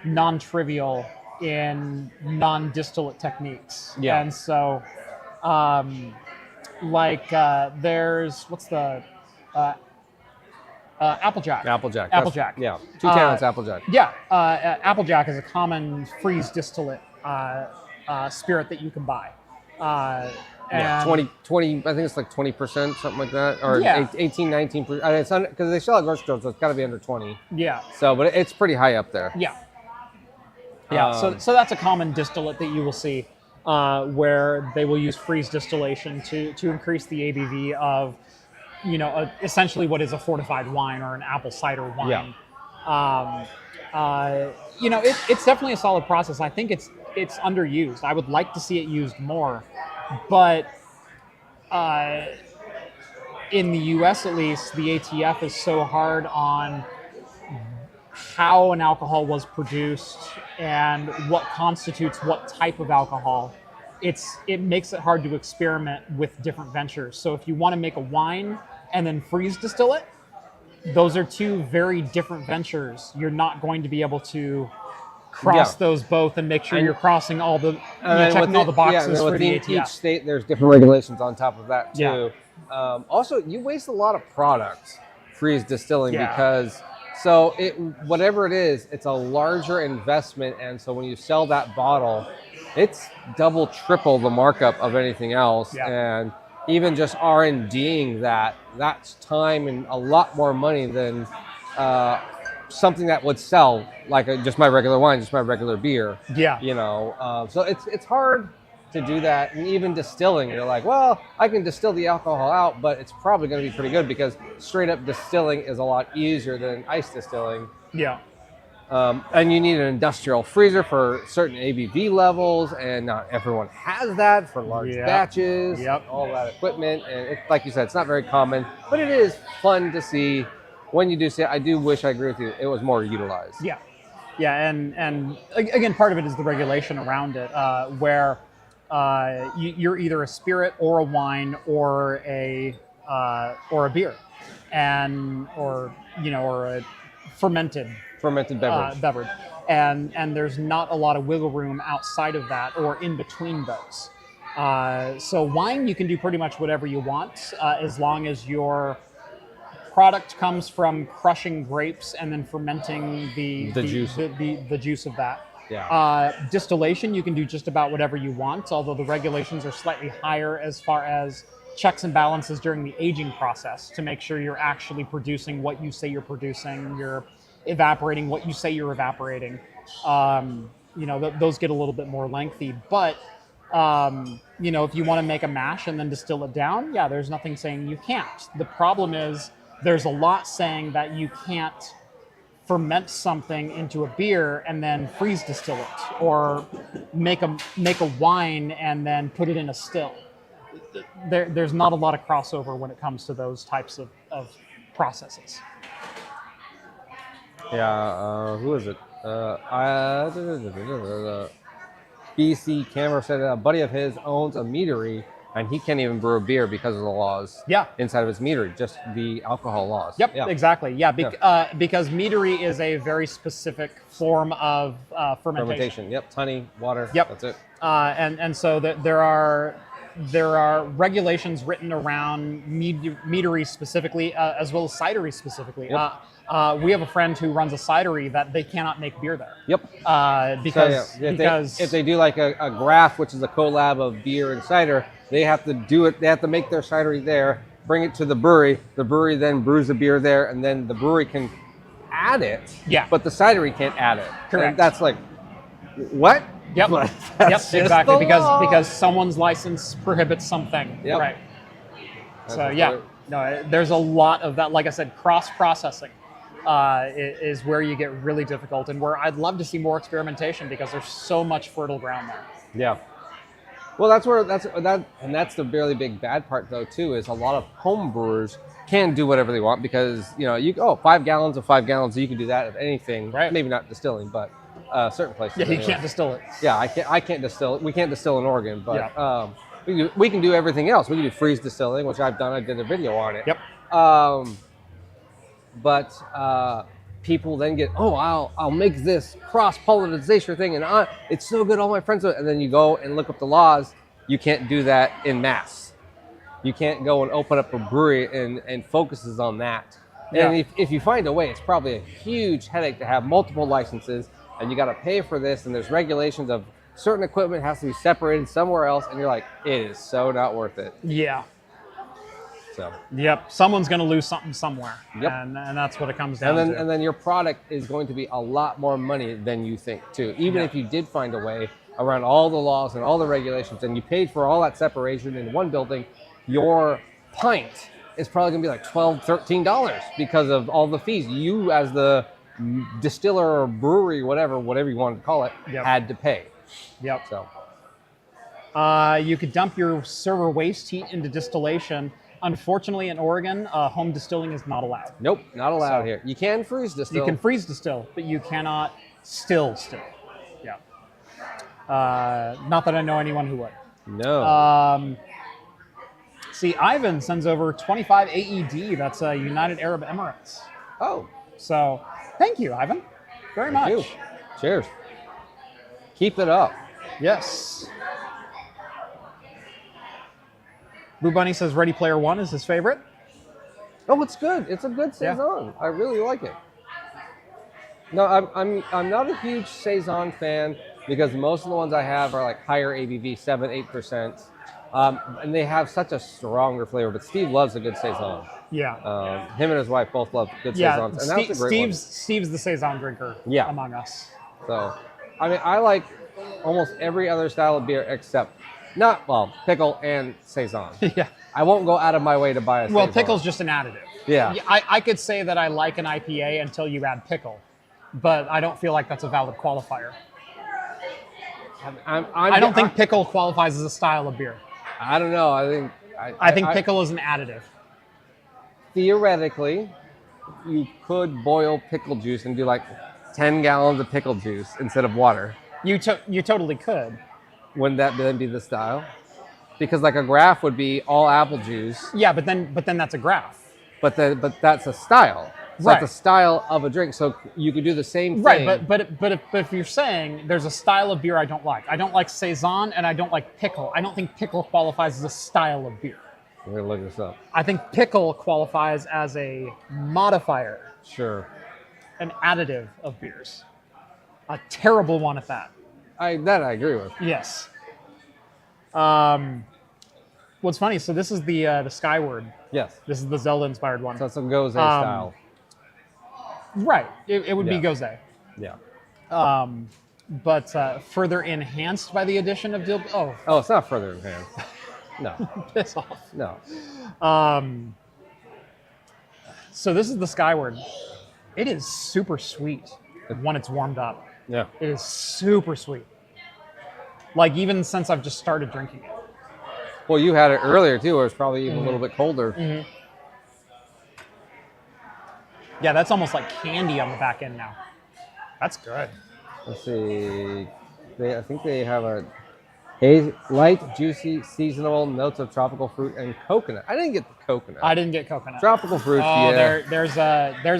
non-trivial in non-distillate techniques. Yeah. And so, there's, what's the, Applejack. Applejack. Yeah, 2 talents Applejack. Yeah, Applejack is a common freeze distillate spirit that you can buy. Yeah, 20, I think it's like 20%, something like that, or 18, 19%. It's because they sell at grocery stores, so it's got to be under 20. Yeah. So, but it's pretty high up there. Yeah. Yeah. So that's a common distillate that you will see, where they will use freeze distillation to increase the ABV of, essentially what is a fortified wine or an apple cider wine. It's definitely a solid process. I think it's underused. I would like to see it used more, but in the U.S. at least, the ATF is so hard on how an alcohol was produced and what constitutes what type of alcohol. It makes it hard to experiment with different ventures. So if you want to make a wine and then freeze distill it, those are two very different ventures. You're not going to be able to cross those both and make sure you're crossing all the, checking all the boxes for the ATF. Each state, there's different regulations on top of that too. Also, you waste a lot of product freeze distilling because whatever it is, it's a larger investment, and so when you sell that bottle, it's double, triple the markup of anything else, and even just R&Ding that's time and a lot more money than something that would sell like just my regular wine, just my regular beer. So it's hard to do that. And even distilling, you're like, well, I can distill the alcohol out, but it's probably going to be pretty good because straight up distilling is a lot easier than ice distilling. And you need an industrial freezer for certain ABV levels, and not everyone has that for large batches, all that equipment. And like you said, it's not very common, but it is fun to see. When you do see it, I do wish, I agree with you, it was more utilized. And again, part of it is the regulation around it, where you're either a spirit or a wine or a beer, or a fermented beverage, and there's not a lot of wiggle room outside of that or in between those. So wine, you can do pretty much whatever you want, as long as your product comes from crushing grapes and then fermenting the juice of that. Distillation, you can do just about whatever you want, although the regulations are slightly higher as far as checks and balances during the aging process to make sure you're actually producing what you say you're producing, you're evaporating what you say you're evaporating. Those get a little bit more lengthy, but if you want to make a mash and then distill it down, there's nothing saying you can't. The problem is there's a lot saying that you can't ferment something into a beer and then freeze distill it, or make a wine and then put it in a still. There's not a lot of crossover when it comes to those types of processes. Who is it? BC Camera said a buddy of his owns a meadery, and he can't even brew a beer because of the laws inside of his meadery, just the alcohol laws. Exactly. Because meadery is a very specific form of fermentation. Honey, water. That's it. And so there are regulations written around meadery specifically, as well as cidery specifically. We have a friend who runs a cidery that they cannot make beer there. Because if they do like a graph, which is a collab of beer and cider, they have to do it. They have to make their cidery there, bring it to the brewery. The brewery then brews the beer there, and then the brewery can add it. But the cidery can't add it. Correct. And that's like, what? Exactly. Because someone's license prohibits something. Right. So there's a lot of that. Like I said, cross processing is where you get really difficult, and where I'd love to see more experimentation because there's so much fertile ground there. Well, that's the really big bad part though too, is a lot of home brewers can do whatever they want because 5 gallons of 5 gallons, you can do that of anything. Right. Maybe not distilling, but certain places. You can't distill it. I can't distill it. We can't distill in Oregon, but we can do everything else. We can do freeze distilling, which I've done. I did a video on it. But people then get, I'll make this cross-pollination thing, and it's so good, all my friends do it. And then you go and look up the laws. You can't do that in mass. You can't go and open up a brewery and focuses on that. And if you find a way, it's probably a huge headache to have multiple licenses, and you got to pay for this, and there's regulations of certain equipment has to be separated somewhere else, and you're like, it is so not worth it. So. Someone's going to lose something somewhere, and that's what it comes down to. And then your product is going to be a lot more money than you think too. Even if you did find a way around all the laws and all the regulations, and you paid for all that separation in one building, your pint is probably going to be like $12, $13 because of all the fees. You as the distiller or brewery, whatever you wanted to call it, Yep. had to pay. Yep. So You could dump your server waste heat into distillation. Unfortunately, in Oregon, home distilling is not allowed. nope, not allowed So- here. You can freeze distill. You can freeze distill, but you cannot still. Yeah. Not that I know anyone who would. No. See, Ivan sends over 25 AED. That's United Arab Emirates. Oh, So, thank you, Ivan, very much. thank you. Cheers. Keep it up. Yes. Blue Bunny says Ready Player One is his favorite. Oh, it's good. It's a good Yeah. saison. I really like it. No, I'm not a huge saison fan because most of the ones I have are like higher ABV, 7-8%, and they have such a stronger flavor. But Steve loves a good saison. Yeah. Him and his wife both love good Yeah. saisons, and that was a great Steve's the saison drinker. Yeah. Among us. one. So, I mean, I like almost every other style of beer except pickle and saison. Yeah. I won't go out of my way to buy a Well, saison. pickle's just an additive. Yeah. I could say that I like an IPA until you add pickle, but I don't feel like that's a valid qualifier. I don't think pickle qualifies as a style of beer. I don't know. I think pickle is an additive. Theoretically, you could boil pickle juice and do like 10 gallons of pickle juice instead of water. You totally could. Wouldn't that then be the style? Because like a graph would be all apple juice, Yeah, but then that's a graph. but that's a style. So Right. that's a style of a drink. So you could do the same thing. Right, but if you're saying there's a style of beer I don't like saison and I don't like pickle. I don't think pickle qualifies as a style of beer. We're gonna look this up. I think pickle qualifies as a modifier, Sure. an additive of beers. A terrible one at that. I agree with. Yes. What's funny? So this is the Skyward. Yes. This is the Zelda-inspired one. So it's a Gose style. Right. It would be Yeah. Gose. Yeah. But further enhanced by the addition of dill. Oh, Oh, it's not further advanced. No. piss off. No. So this is the Skyward. It is super sweet when it's warmed up. Yeah. It is super sweet. Like even since I've just started drinking it. Well, you had it earlier too, where it's probably even a little bit colder. Yeah, that's almost like candy on the back end now. That's good. Let's see. I think they have a light, juicy, seasonal notes of tropical fruit and coconut. I didn't get the coconut. I didn't get coconut. Tropical fruit. Oh, yeah. there's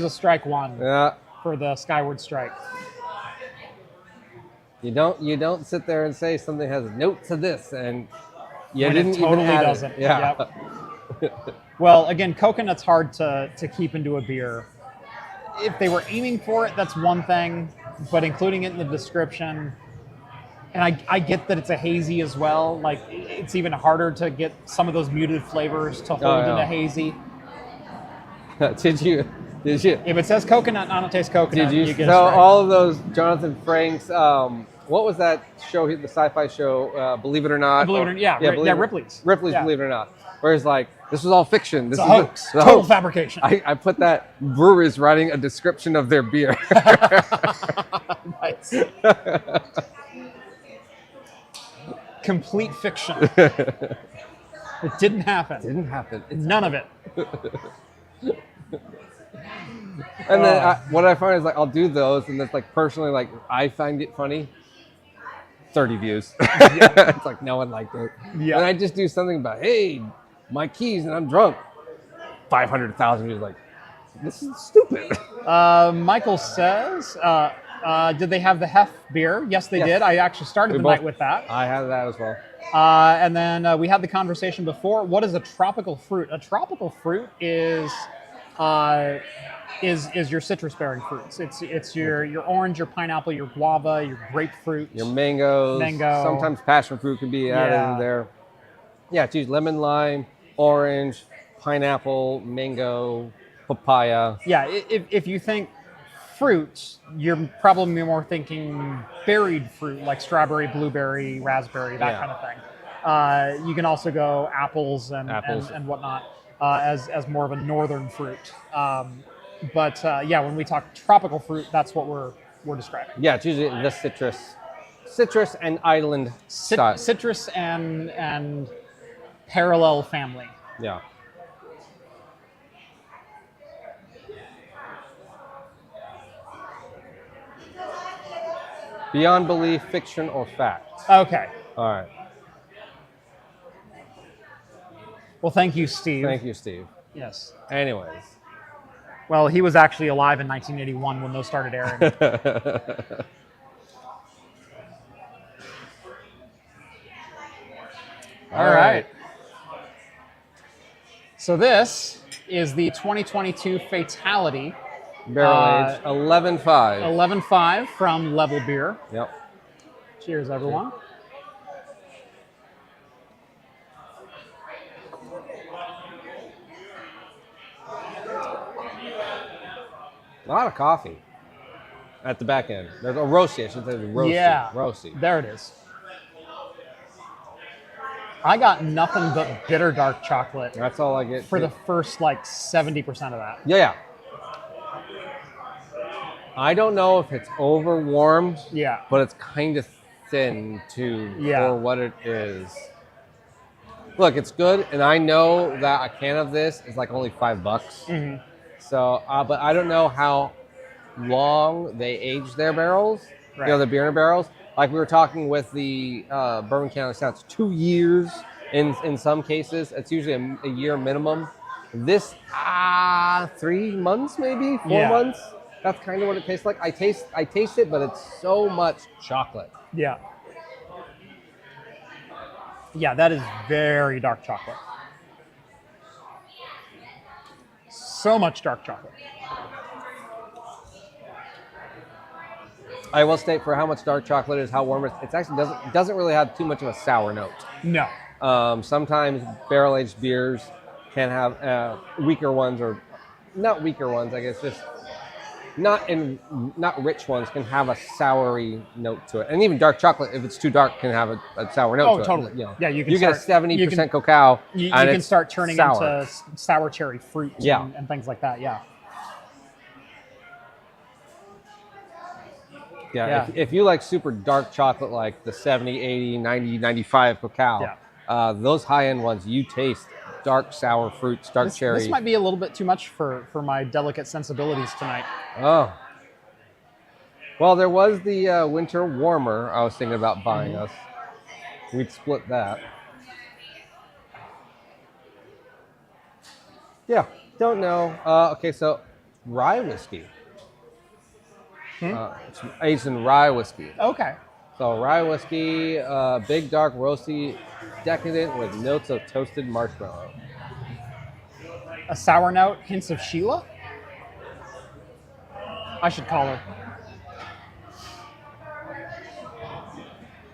a strike one Yeah. for the Skyward Strike. You don't sit there and say something has notes of this and you When didn't it totally even add doesn't. It. Yeah. Yep. Well, again, coconut's hard to keep into a beer. If they were aiming for it, that's one thing, but including it in the description, and I get that it's a hazy as well. Like it's even harder to get some of those muted flavors to hold in yeah. a hazy. Did you? If it says coconut, I don't taste coconut. Did you? get a So strike. all of those Jonathan Franks. What was that show? The sci-fi show, Believe It or Not. Believe It or Not, yeah, Ripley's. Ripley's Yeah. Believe It or Not. Where it's like, this was all fiction. This It's is a hoax. the Total hoax. fabrication. I put that brewers writing a description of their beer. Nice. Complete fiction. It didn't happen. Didn't happen. None of it. And then what I find is like I'll do those, and it's like personally like I find it funny. 30 views. It's like no one liked it. Yeah. And I just do something about hey, my keys and I'm drunk. 500,000 views. Like this is stupid. Michael says, did they have the Hef beer? Yes, they Yes. did. I actually started We the both- night with that. I had that as well. And then we had the conversation before. What is a tropical fruit? A tropical fruit is your citrus-bearing fruits. It's your orange, your pineapple, your guava, your grapefruit. Your mangoes. Mango. Sometimes passion fruit can be added Yeah. in there. Yeah, it's usually lemon, lime, orange, pineapple, mango, papaya. Yeah, if you think fruit, you're probably more thinking berried fruit like strawberry, blueberry, raspberry, that Yeah. kind of thing. You can also go apples and Apples. and whatnot as more of a northern fruit. But yeah, when we talk tropical fruit, that's what we're describing. Yeah, it's usually the citrus and island style. Citrus and parallel family. Yeah. Beyond belief, fiction, or fact. Okay. All right. Well, thank you, Steve. Thank you, Steve. Yes. Anyways. Well, he was actually alive in 1981 when those started airing. All right. So this is the 2022 Fatality. Barrel aged 11.5. 11.5 from Level Beer. Yep. Cheers, everyone. A lot of coffee at the back end. There's a roasty. I should say roasty. Yeah. Roasty. There it is. I got nothing but bitter dark chocolate That's all I get. for the first like 70% of that. Yeah. I don't know if it's over warmed. Yeah. But it's kind of thin too Yeah. for what it is. Look, it's good, and I know that a can of this is like only $5. Mm-hmm. So, but I don't know how long they age their barrels. Right. You know, the beer in barrels. Like we were talking with the Bourbon County Stouts, 2 years in some cases. It's usually a year minimum. This 3 months, maybe 4 months. That's kind of what it tastes like. I taste it, but it's so much chocolate. Yeah. Yeah, that is very dark chocolate. So much dark chocolate. I will state for how much dark chocolate is, how warm it is. It actually doesn't really have too much of a sour note. No. Sometimes barrel-aged beers can have weaker ones, or not weaker ones, I guess, just not rich ones can have a soury note to it. And even dark chocolate, if it's too dark, can have a sour note to it. Oh, totally. You know, Yeah, you get a 70% cacao. You and can it's start turning sour. into sour cherry fruit and things like that, yeah. Yeah. If you like super dark chocolate, like the 70, 80, 90, 95 cacao, those high-end ones, you taste dark sour fruits, dark cherry. This might be a little bit too much for my delicate sensibilities tonight. Oh. Well, there was the winter warmer I was thinking about buying us. We'd split that. Yeah, don't know. Okay, so rye whiskey. It's aged in rye whiskey. Okay. So rye whiskey, big, dark, roasty, decadent with notes of toasted marshmallow. A sour note, hints of Sheila? I should call her.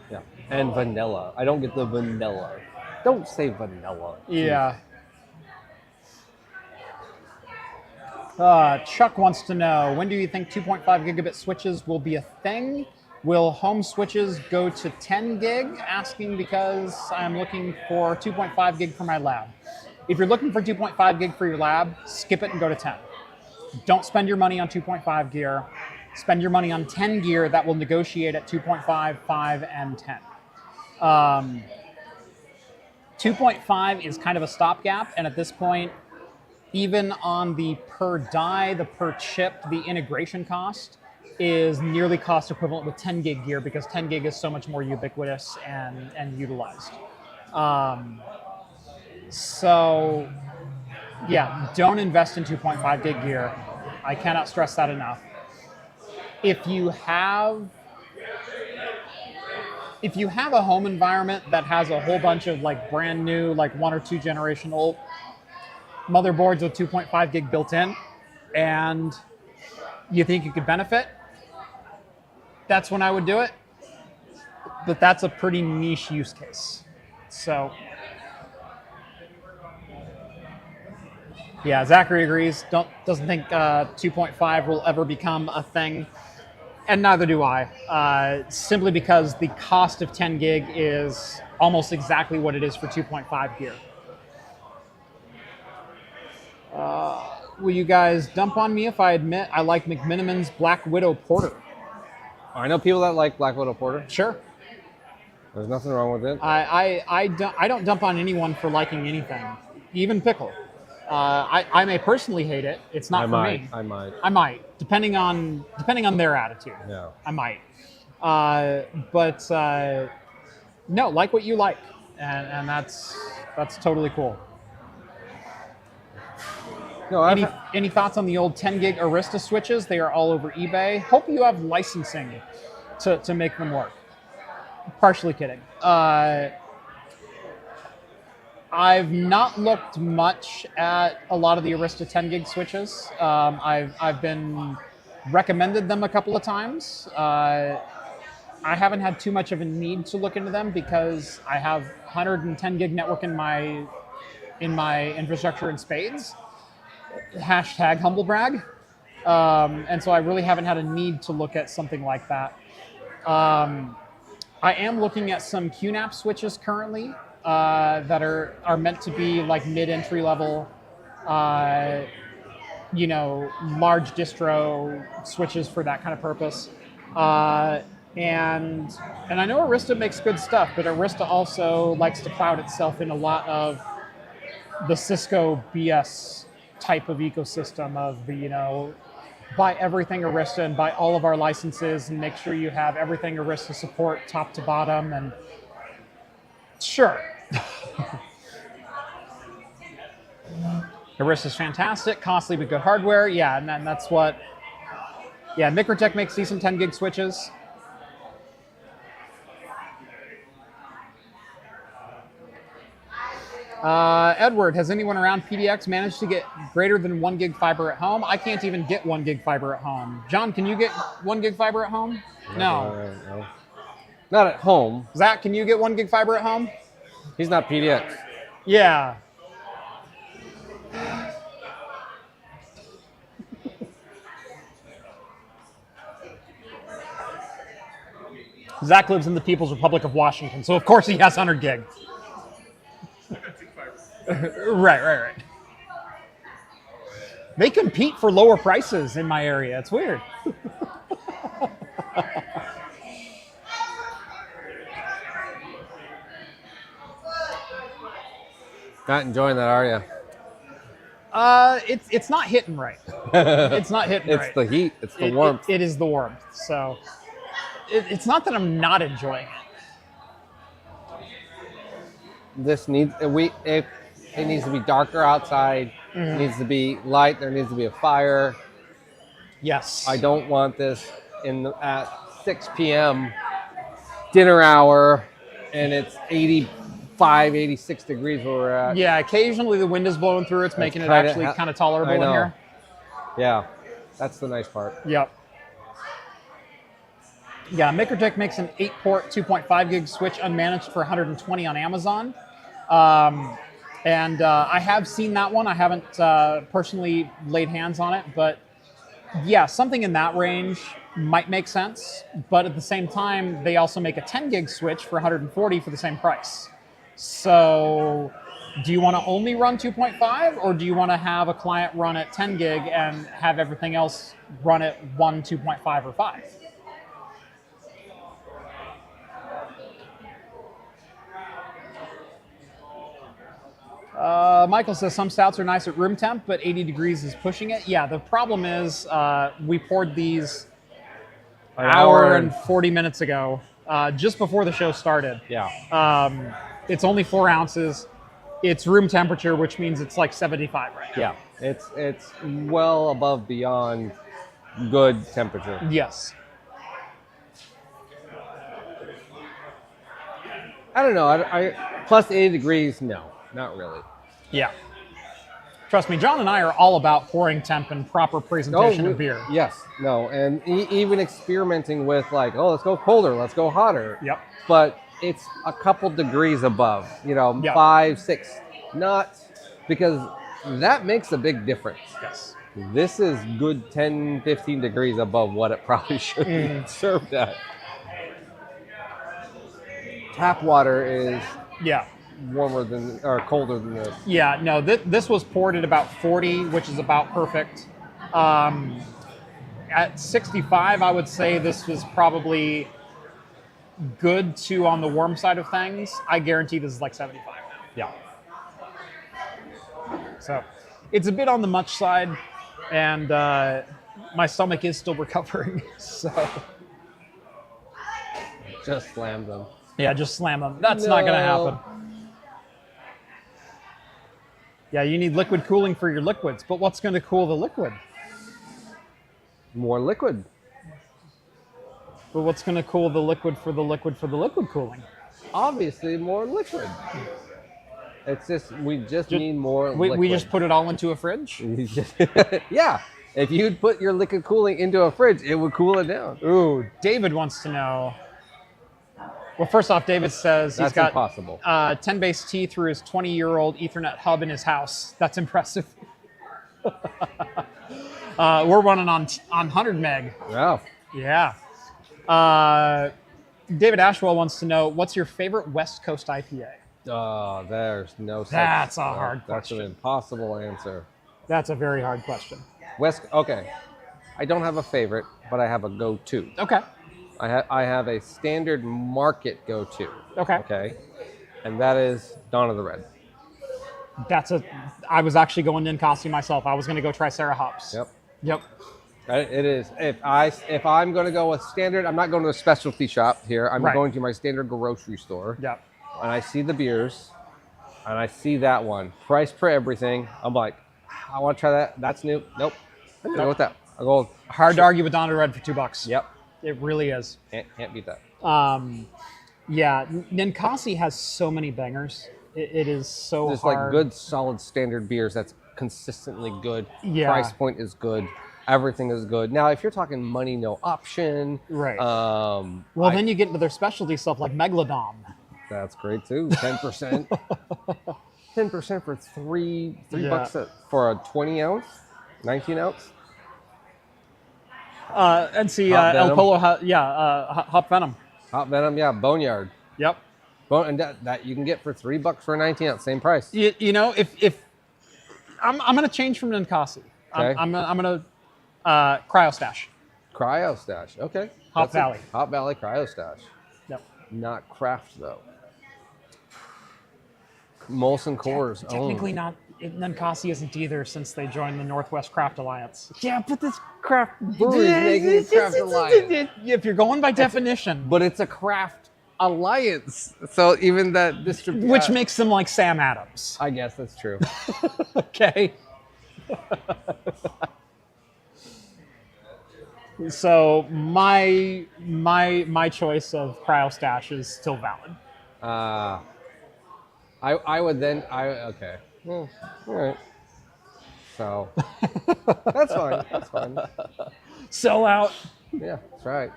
Yeah, and vanilla. I don't get the vanilla. Don't say vanilla. Yeah. Chuck wants to know, when do you think 2.5 gigabit switches will be a thing? Will home switches go to 10 gig? Asking because I'm looking for 2.5 gig for my lab. If you're looking for 2.5 gig for your lab, skip it and go to 10. Don't spend your money on 2.5 gear. Spend your money on 10 gear that will negotiate at 2.5, 5, and 10. 2.5 is kind of a stopgap, and at this point, even on the per die, the per chip, the integration cost is nearly cost equivalent with 10 gig gear because 10 gig is so much more ubiquitous and utilized. So yeah, don't invest in 2.5 gig gear. I cannot stress that enough. If you have a home environment that has a whole bunch of like brand new, like 1 or 2 generation old motherboards with 2.5 gig built in, and you think you could benefit, that's when I would do it. But that's a pretty niche use case. So yeah, Zachary agrees. Doesn't think 2.5 will ever become a thing, and neither do I. Simply because the cost of 10 gig is almost exactly what it is for 2.5 gear. will you guys dump on me if I admit I like McMiniman's Black Widow Porter? I know people that like Black Widow Porter. Sure. There's nothing wrong with it. I don't dump on anyone for liking anything, even pickle. I may personally hate it. It's not for me. I might. I might, depending on their attitude. Yeah. I might. But no, like what you like, and that's totally cool. No, Any thoughts on the old 10 gig Arista switches? They are all over eBay. Hope you have licensing to make them work. Partially kidding. I've not looked much at a lot of the Arista 10 gig switches. I've been recommended them a couple of times. I haven't had too much of a need to look into them because I have 110 gig network in my infrastructure in spades. Hashtag humble brag. And so I really haven't had a need to look at something like that. I am looking at some QNAP switches currently that are meant to be like mid-entry level, large distro switches for that kind of purpose. And I know Arista makes good stuff, but Arista also likes to cloud itself in a lot of the Cisco BS type of ecosystem of the, buy everything Arista and buy all of our licenses and make sure you have everything Arista support top to bottom. And sure. Arista's fantastic, costly but good hardware. Yeah, and that's what. Yeah, Microtech makes decent 10 gig switches. Edward, has anyone around PDX managed to get greater than 1 gig fiber at home? I can't even get 1 gig fiber at home. John, can you get 1 gig fiber at home? No. Not at home. Zach, can you get 1 gig fiber at home? He's not PDX. Yeah. Zach lives in the People's Republic of Washington, so of course he has 100 gig. Right. They compete for lower prices in my area. It's weird. Not enjoying that, are you? It's not hitting right. It's not hitting right. It's the heat. It's the warmth. It is the warmth. So it's not that I'm not enjoying it. This needs it needs to be darker outside. It needs to be light. There needs to be a fire. Yes. I don't want this at 6 p.m. dinner hour, and it's 85, 86 degrees where we're at. Yeah, occasionally the wind is blowing through. It's making it actually kind of tolerable in here. Yeah, that's the nice part. Yep. Yeah, Microtech makes an 8-port 2.5 gig switch unmanaged for $120 on Amazon. And I have seen that one. I haven't personally laid hands on it, but yeah, something in that range might make sense. But at the same time, they also make a 10 gig switch for $140 for the same price. So do you want to only run 2.5, or do you want to have a client run at 10 gig and have everything else run at 1, 2.5, or 5? Michael says some stouts are nice at room temp, but 80 degrees is pushing it. Yeah, the problem is we poured these an hour and 40 minutes ago, just before the show started. Yeah. It's only 4 ounces. It's room temperature, which means it's like 75 right now. Yeah, it's well above beyond good temperature. Yes. I don't know. I plus 80 degrees, no, not really. Yeah. Trust me, John and I are all about pouring temp and proper presentation of beer. Yes, no, and even experimenting with like, oh, let's go colder, let's go hotter. Yep. But it's a couple degrees above, Yep. 5, 6, not because that makes a big difference. Yes. This is good 10, 15 degrees above what it probably should be served at. Tap water is warmer than or colder than this. Yeah, no, this was poured at about 40, which is about perfect. At 65, I would say this was probably good to on the warm side of things. I guarantee this is like 75 now. Yeah. So it's a bit on the much side, and my stomach is still recovering. So Just slammed them. yeah, just slam them. That's not going to happen. Yeah, you need liquid cooling for your liquids, but what's going to cool the liquid? More liquid. But what's going to cool the liquid for the liquid for the liquid cooling? Obviously, more liquid. It's just we need more liquid. We just put it all into a fridge? Yeah. If you'd put your liquid cooling into a fridge, it would cool it down. Ooh, David wants to know. Well, first off, David says he's got impossible. 10 base T through his 20-year-old Ethernet hub in his house. That's impressive. We're running on 100 meg. Yeah. Yeah. David Ashwell wants to know, what's your favorite West Coast IPA? Oh, there's no such. That's a hard That's question. an impossible answer. That's a very hard question. Okay. I don't have a favorite, but I have a go-to. Okay. I have a standard market go-to. Okay. Okay. And that is Dawn of the Red. I was actually going to Ninkasi myself. I was going to go try Sarah Hops. Yep. Yep. It is. If I'm going to go with standard, I'm not going to a specialty shop here. I'm Right. going to my standard grocery store. Yep. And I see the beers, and I see that one. Price per everything. I'm like, I want to try that. That's new. Nope. I'm going to go with that. I'll go. Hard to argue with Dawn of the Red for $2. Yep. It really is. Can't beat that. Yeah, Ninkasi has so many bangers. It is so Just hard. like good, solid standard beers that's consistently good. Yeah. Price point is good. Everything is good. Now, if you're talking money, no option. Right. Well, Then you get into their specialty stuff like Megalodon. That's great too. 10%. 10% for $3 Yeah. for a 20 ounce, 19 ounce. And see, Hop El Venom. Polo, Hop Venom. Hot Venom, yeah, Boneyard. Yep. And that you can get for $3 for a 19 ounce, same price. You know, if I'm gonna change from Ninkasi. Okay. I'm gonna Cryo Stash. Cryo Stash, okay. Hop Valley. Hop Valley Cryo Stash. Yep. Not craft though. Molson Coors. Technically not. Ninkasi isn't either since they joined the Northwest Craft Alliance. Yeah, but this craft brewery is making a craft alliance. If you're going by definition. But it's a craft alliance. So even that distribution. Which makes them like Sam Adams. I guess that's true. Okay. So my choice of Cryo Stash is still valid. I would then okay. Well, all right. So that's fine. That's fine. Sell out. Yeah, that's right.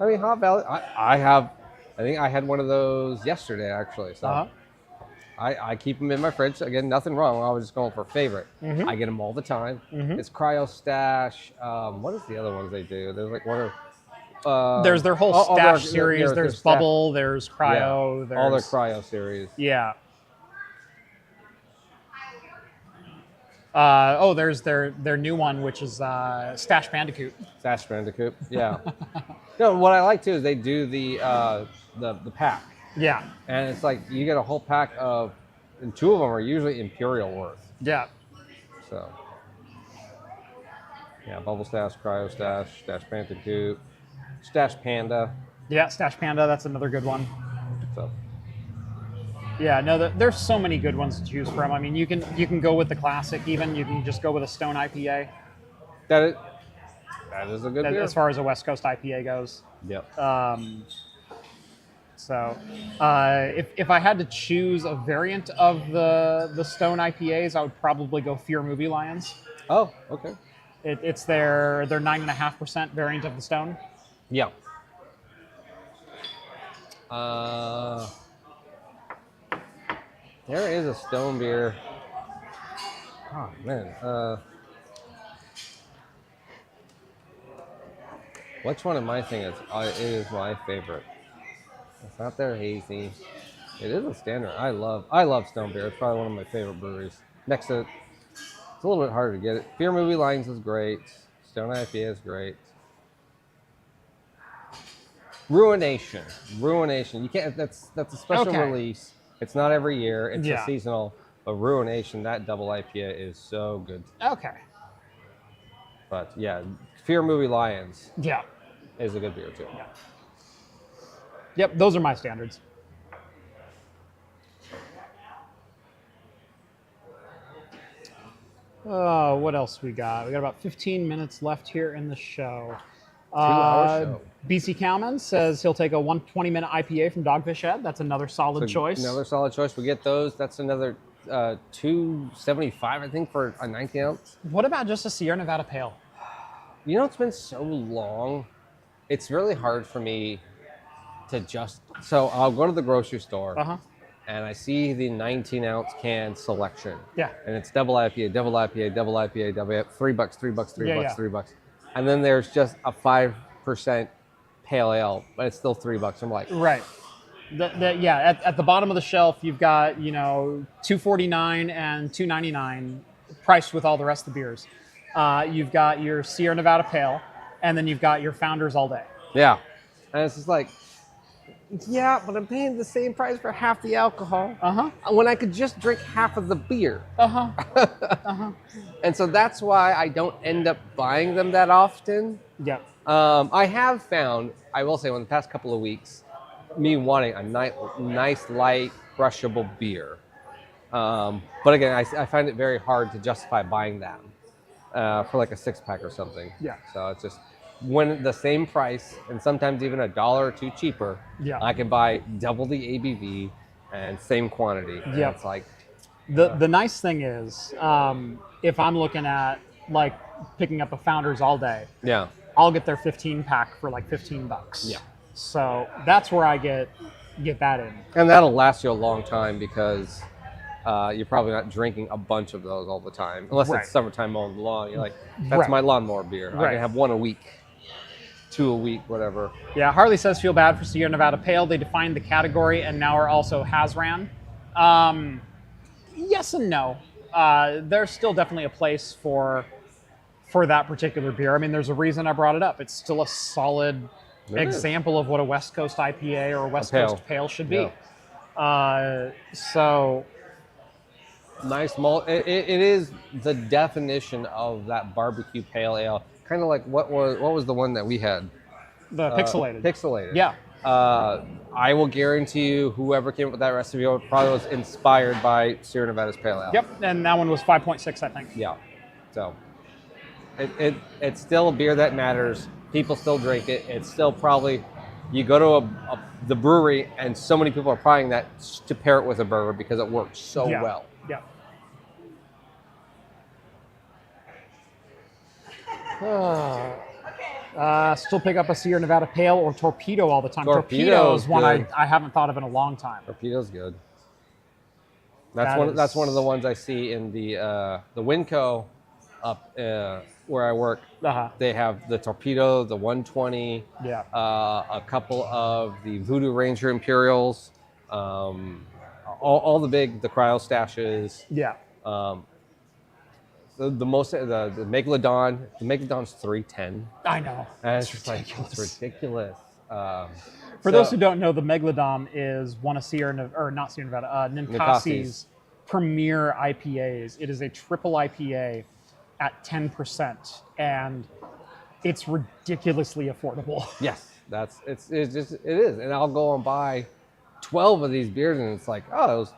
I mean, Hop Valley. I think I had one of those yesterday actually. So Uh-huh. I keep them in my fridge. Again, nothing wrong. I was just going for favorite. Mm-hmm. I get them all the time. It's Cryo Stash. What is the other ones they do? There's like one of. There's their whole all Stash their- series. their There's stash- Bubble. There's Cryo. Yeah, There's all their Cryo series. Yeah. There's their new one, which is Stash Bandicoot. Stash Bandicoot. Yeah. No, what I like too is they do the pack, Yeah. and it's like you get a whole pack of, and two of them are usually Imperial worth. Yeah. So. Yeah, Bubble Stash, Cryo Stash, Stash Bandicoot, Stash Panda. Yeah. Stash Panda. That's another good one. So. Yeah. No, there's so many good ones to choose from. I mean, you can go with the classic. Even you can just go with a Stone IPA. That is a good beer. As far as a West Coast IPA goes. Yep. If I had to choose a variant of the Stone IPAs, I would probably go Fear Movie Lions. Oh, okay. It's their 9.5% variant of the Stone. Yeah. There is a Stone beer. Oh man. Which one of my thing is? It is my favorite. It's not their hazy. It is a standard. I love Stone Beer. It's probably one of my favorite breweries. Next to, it's a little bit harder to get it. Fear Movie Lines is great. Stone IPA is great. Ruination. You can't. That's a special Okay. release. It's not every year. It's Yeah. a seasonal. But Ruination, that double IPA is so good. Okay. But yeah, Fear Movie Lions Yeah. is a good beer too. Yeah. Yep, those are my standards. What else we got? We got about 15 minutes left here in the show. 2-hour show. BC Cowman says he'll take a 120-minute IPA from Dogfish Head. That's another solid choice. Another solid choice. We get those. That's another $2.75, I think, for a 19 ounce. What about just a Sierra Nevada Pale? You know, it's been so long. It's really hard for me to just. So I'll go to the grocery store. And I see the 19-ounce can selection. Yeah. And it's double IPA, double IPA, double IPA, double IPA, $3, $3, Yeah. $3. And then there's just a 5% pale ale, but it's still $3. I'm like, Right. At the bottom of the shelf, you've got, $2.49 and $2.99 priced with all the rest of the beers. You've got your Sierra Nevada Pale, and then you've got your Founders All Day. yeah. And it's just like, yeah, but I'm paying the same price for half the alcohol when I could just drink half of the beer. And so that's why I don't end up buying them that often. Yep. I have found, I will say, in the past couple of weeks, me wanting a nice, light, crushable beer. But again, I find it very hard to justify buying them for like a 6-pack or something. Yeah. So it's just, when the same price, and sometimes even $1 or $2 cheaper, I can buy double the ABV and same quantity. And Yep. it's like, The nice thing is, if I'm looking at like picking up a Founders All Day, yeah. I'll get their 15-pack for like $15. Yeah. So that's where I get that in. And that'll last you a long time because you're probably not drinking a bunch of those all the time. Unless Right. it's summertime mowing the lawn. You're like, that's my lawnmower beer. I Right. can have one a week, 2 a week, whatever. Yeah, Harley says feel bad for Sierra Nevada Pale. They defined the category and now are also Hazran. Yes and no. There's still definitely a place for that particular beer. I mean, there's a reason I brought it up. It's still a solid example of what a West Coast IPA or a West Coast Pale should be. So nice malt. It is the definition of that barbecue pale ale. Kind of like what was the one that we had? the pixelated. Pixelated. Yeah. I will guarantee you, whoever came up with that recipe probably was inspired by Sierra Nevada's pale ale. Yep, and that one was 5.6, I think. Yeah. So it's still a beer that matters. People still drink it. It's still probably, you go to the brewery and so many people are trying that to pair it with a burger because it works so well. Yeah. Still pick up a Sierra Nevada Pale or Torpedo all the time. Torpedo is one good. I haven't thought of in a long time. Torpedo's good. That That's one of the ones I see in the Winco up where I work. They have the Torpedo, the 120, a couple of the Voodoo Ranger Imperials, all the cryo stashes. Yeah. The Megalodon. The Megalodon's $3.10. I know. And it's just ridiculous. It's ridiculous. For those who don't know, the Megalodon is one of Ninkasi's premier IPAs. It is a triple IPA at 10%, and it's ridiculously affordable. Yes, it is. And I'll go and buy 12 of these beers, and it's like, oh, it was,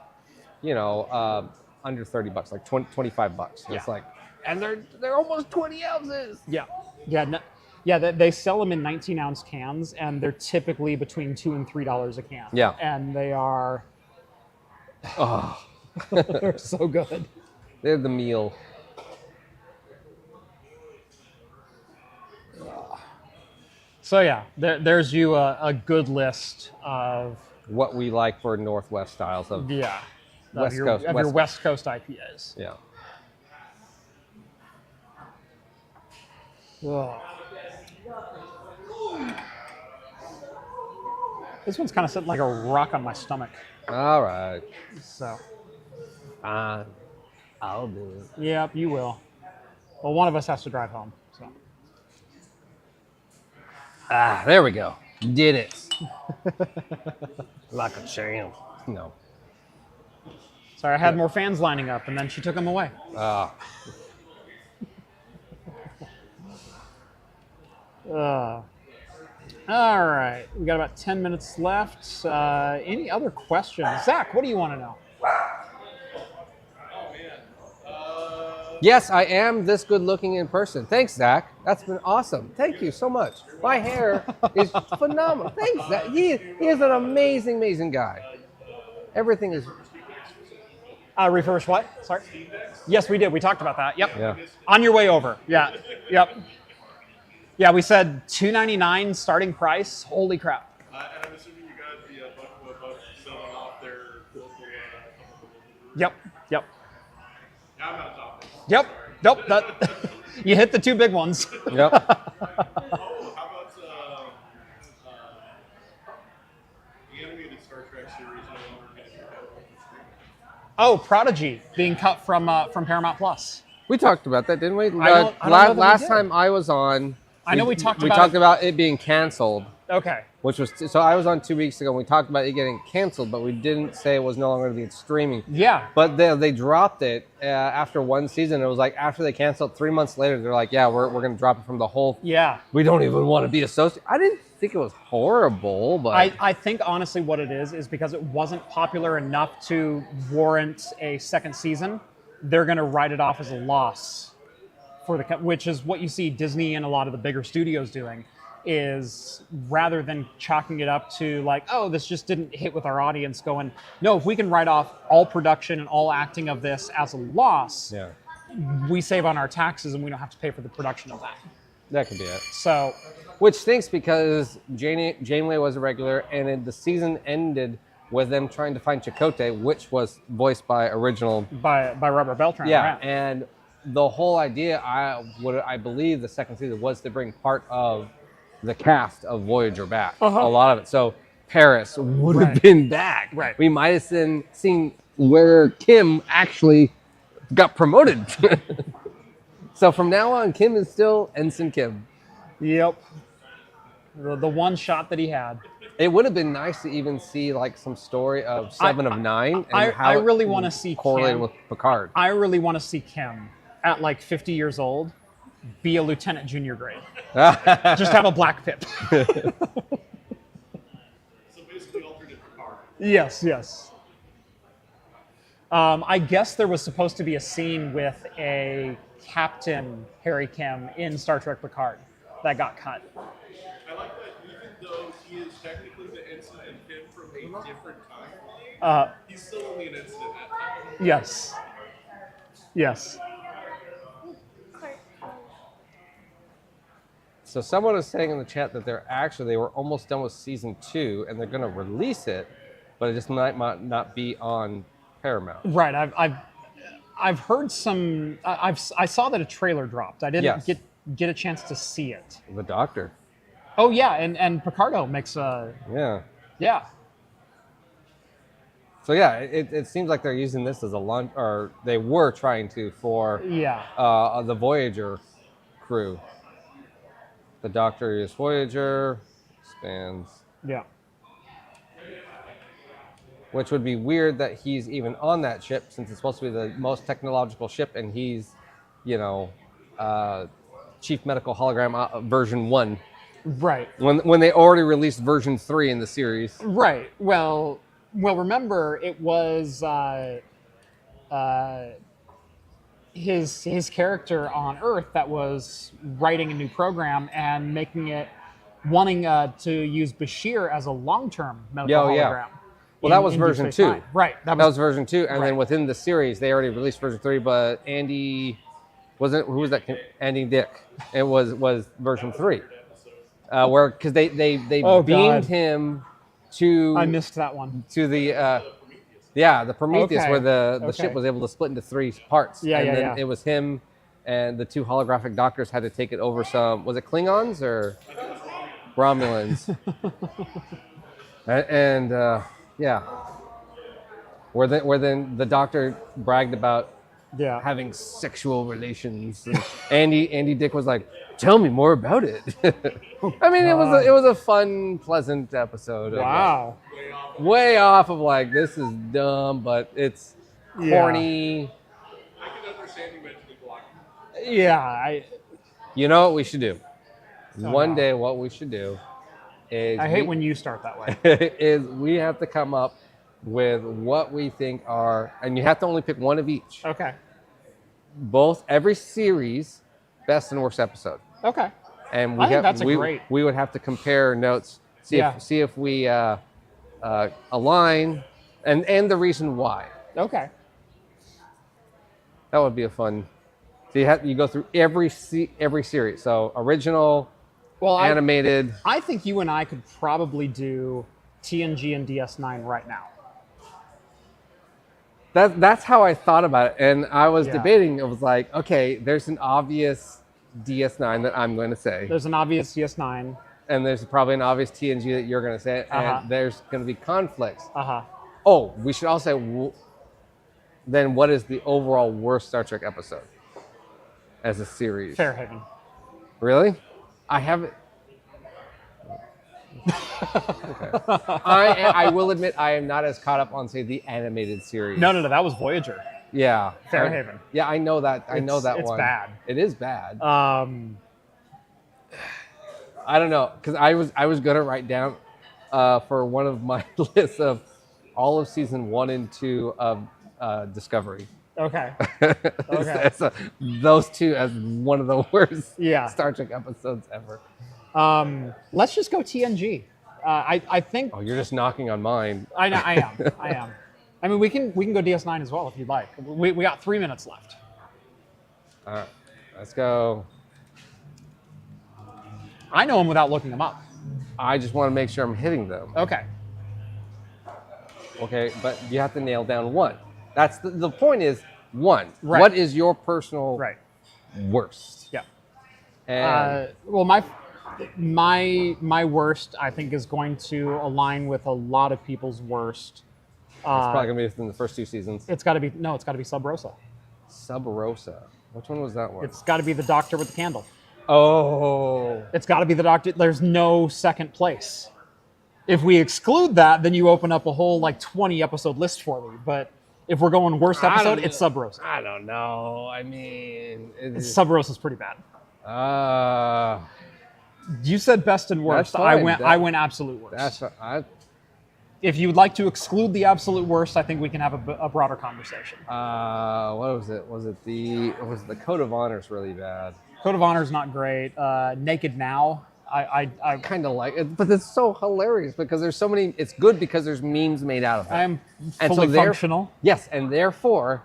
under $30, like $25. It's like, and they're almost 20 ounces. They sell them in 19-ounce cans, and they're typically between $2 and $3 a can. Yeah, and they are, they're so good. They're the meal. So yeah, there's you a good list of what we like for Northwest styles of your West Coast IPAs. Yeah. This one's kind of sitting like a rock on my stomach. All right. So. I'll do it. Yep, you will. Well, one of us has to drive home. So. There we go. Did it. Like a champ. No. Sorry, I had more fans lining up, and then she took them away. Uh, All right, we got about 10 minutes left. Any other questions? Zach, what do you want to know? yes, I am this good looking in person. Thanks, Zach. That's been awesome. Thank you so much. My hair is phenomenal. Thanks, Zach. He is an amazing, amazing guy. Everything is... Refurbished what? Sorry? Yes, we did. We talked about that. Yep. Yeah. On your way over. Yeah. Yep. Yeah, we said $299 starting price. Holy crap. And I'm assuming you got the buck selling off their local. Yep. Yep. Now I'm out of topic. Yep. Nope. That, you hit the two big ones. Yep. Oh, how about the animated Star Trek series no longer getting cut off the screen? Oh, Prodigy being cut from Paramount Plus. We talked about that, didn't we? I don't know that we last did. time I was on, I know we talked we about talked it. about it being canceled, Okay. which was so I was on 2 weeks ago. And we talked about it getting canceled, but we didn't say it was no longer going to be streaming. Yeah. But they dropped it after one season. It was like after they canceled, 3 months later, they're like, yeah, we're going to drop it from the whole. Yeah. We don't even want to be associated. I didn't think it was horrible, but I think honestly what it is because it wasn't popular enough to warrant a second season. They're going to write it off as a loss for which is what you see Disney and a lot of the bigger studios doing, is rather than chalking it up to like, oh, this just didn't hit with our audience, going, no, if we can write off all production and all acting of this as a loss, yeah, we save on our taxes and we don't have to pay for the production of that. that could be it. So, Which stinks because Janeway was a regular, and the season ended with them trying to find Chakotay, which was voiced by original. by Robert Beltran. Yeah, right? and the whole idea, I believe, the second season was to bring part of the cast of Voyager back. Uh-huh. A lot of it. So Paris would have Right. been back. Right. We might have seen where Kim actually got promoted. So from now on, Kim is still Ensign Kim. Yep. The one shot that he had. It would have been nice to even see like some story of Seven of Nine and how I really it want to see correlated Kim. with Picard. I really want to see Kim at like 50 years old be a lieutenant junior grade. Just have a black pip. So basically alternate Picard. Yes, yes. I guess there was supposed to be a scene with a Captain Harry Kim in Star Trek Picard that got cut. I like that even though he is technically the ensign and Kim from a different timeline, he's still only an ensign at that time. Yes. Yes. So someone is saying in the chat that they were almost done with season 2 and they're going to release it, but it just might not be on Paramount. Right. I've heard some. I saw that a trailer dropped. I didn't Yes. get a chance to see it. The Doctor. Oh yeah, and Picardo makes a Yeah. yeah. So yeah, it seems like they're using this as a launch, or they were trying to for Yeah. the Voyager crew. The Doctor is Voyager, spans. Yeah. Which would be weird that he's even on that ship, since it's supposed to be the most technological ship, and he's, Chief Medical Hologram version 1. Right. When they already released version 3 in the series. Right. Well. Remember, it was his character on Earth that was writing a new program and wanting to use Bashir as a long-term medical hologram. Well, that was version 2. Right. That was version 2, and then right. within the series, they already released version 3. But Andy, who was that? Andy Dick. It was version 3, because they Oh, beamed God. him to. I missed that one. To the Prometheus, Okay. where the Okay. ship was able to split into 3 parts. Yeah, and yeah, then yeah. it was him and the 2 holographic doctors had to take it over some. Was it Klingons or Romulans? Yeah, where then the doctor bragged about Yeah. having sexual relations, and Andy Dick was like, "Tell me more about it." I mean, it was a fun, pleasant episode. Wow. Way off of like, this is dumb, but it's corny. I can understand you mentioning blocking. Yeah. You know what we should do? One no. day, what we should do is I hate when you start that way. is we have to come up with what we think are, and you have to only pick one of each. Okay. Every series, best and worst episode. Okay. And I think that's great. We would have to compare notes, see if we align, and the reason why. Okay. That would be a fun. So you go through every series. So original, animated. I think you and I could probably do TNG and DS9 right now. That's how I thought about it, and I was Yeah. debating. It was like, okay, there's an obvious DS9 that I'm going to say, There's an obvious DS9. and there's probably an obvious TNG that you're going to say, Uh-huh. and there's going to be conflicts. Uh-huh. Oh, we should also say, then what is the overall worst Star Trek episode as a series? Fairhaven. Really? I haven't. Okay. I will admit I am not as caught up on, say, the animated series. No, that was Voyager. Yeah. Fairhaven. Yeah, I know that. I know that it's one. bad. It is bad. Uh, I don't know, because I was gonna write down for one of my lists of all of season 1 and 2 of Discovery. Okay. Okay. Those two as one of the worst Yeah. Star Trek episodes ever. Let's just go TNG. I think Oh, you're just knocking on mine. I am. I mean, we can go DS9 as well if you'd like. We got 3 minutes left. All right, let's go. I know them without looking them up. I just want to make sure I'm hitting them. Okay. Okay, but you have to nail down one. That's the point is one. Right. What is your personal worst? Yeah. And Well, my worst, I think, is going to align with a lot of people's worst. it's probably gonna be within the first 2 seasons. It's got to be Sub Rosa. Sub Rosa. Which one was that one? It's got to be the doctor with the candle. Oh. It's got to be the doctor. There's no second place. If we exclude that, then you open up a whole 20 episode list for me. But if we're going worst episode, it's Sub Rosa. I don't know. I mean, Sub Rosa's pretty bad. Uh, You said best and worst. That's fine. I went absolute worst. If you would like to exclude the absolute worst, I think we can have a broader conversation. what was it? Was the Code of Honor is really bad? Code of Honor is not great. Naked Now, I Kind of like it, but it's so hilarious because there's so many. It's good because there's memes made out of it. I'm And fully so functional. Yes, and therefore,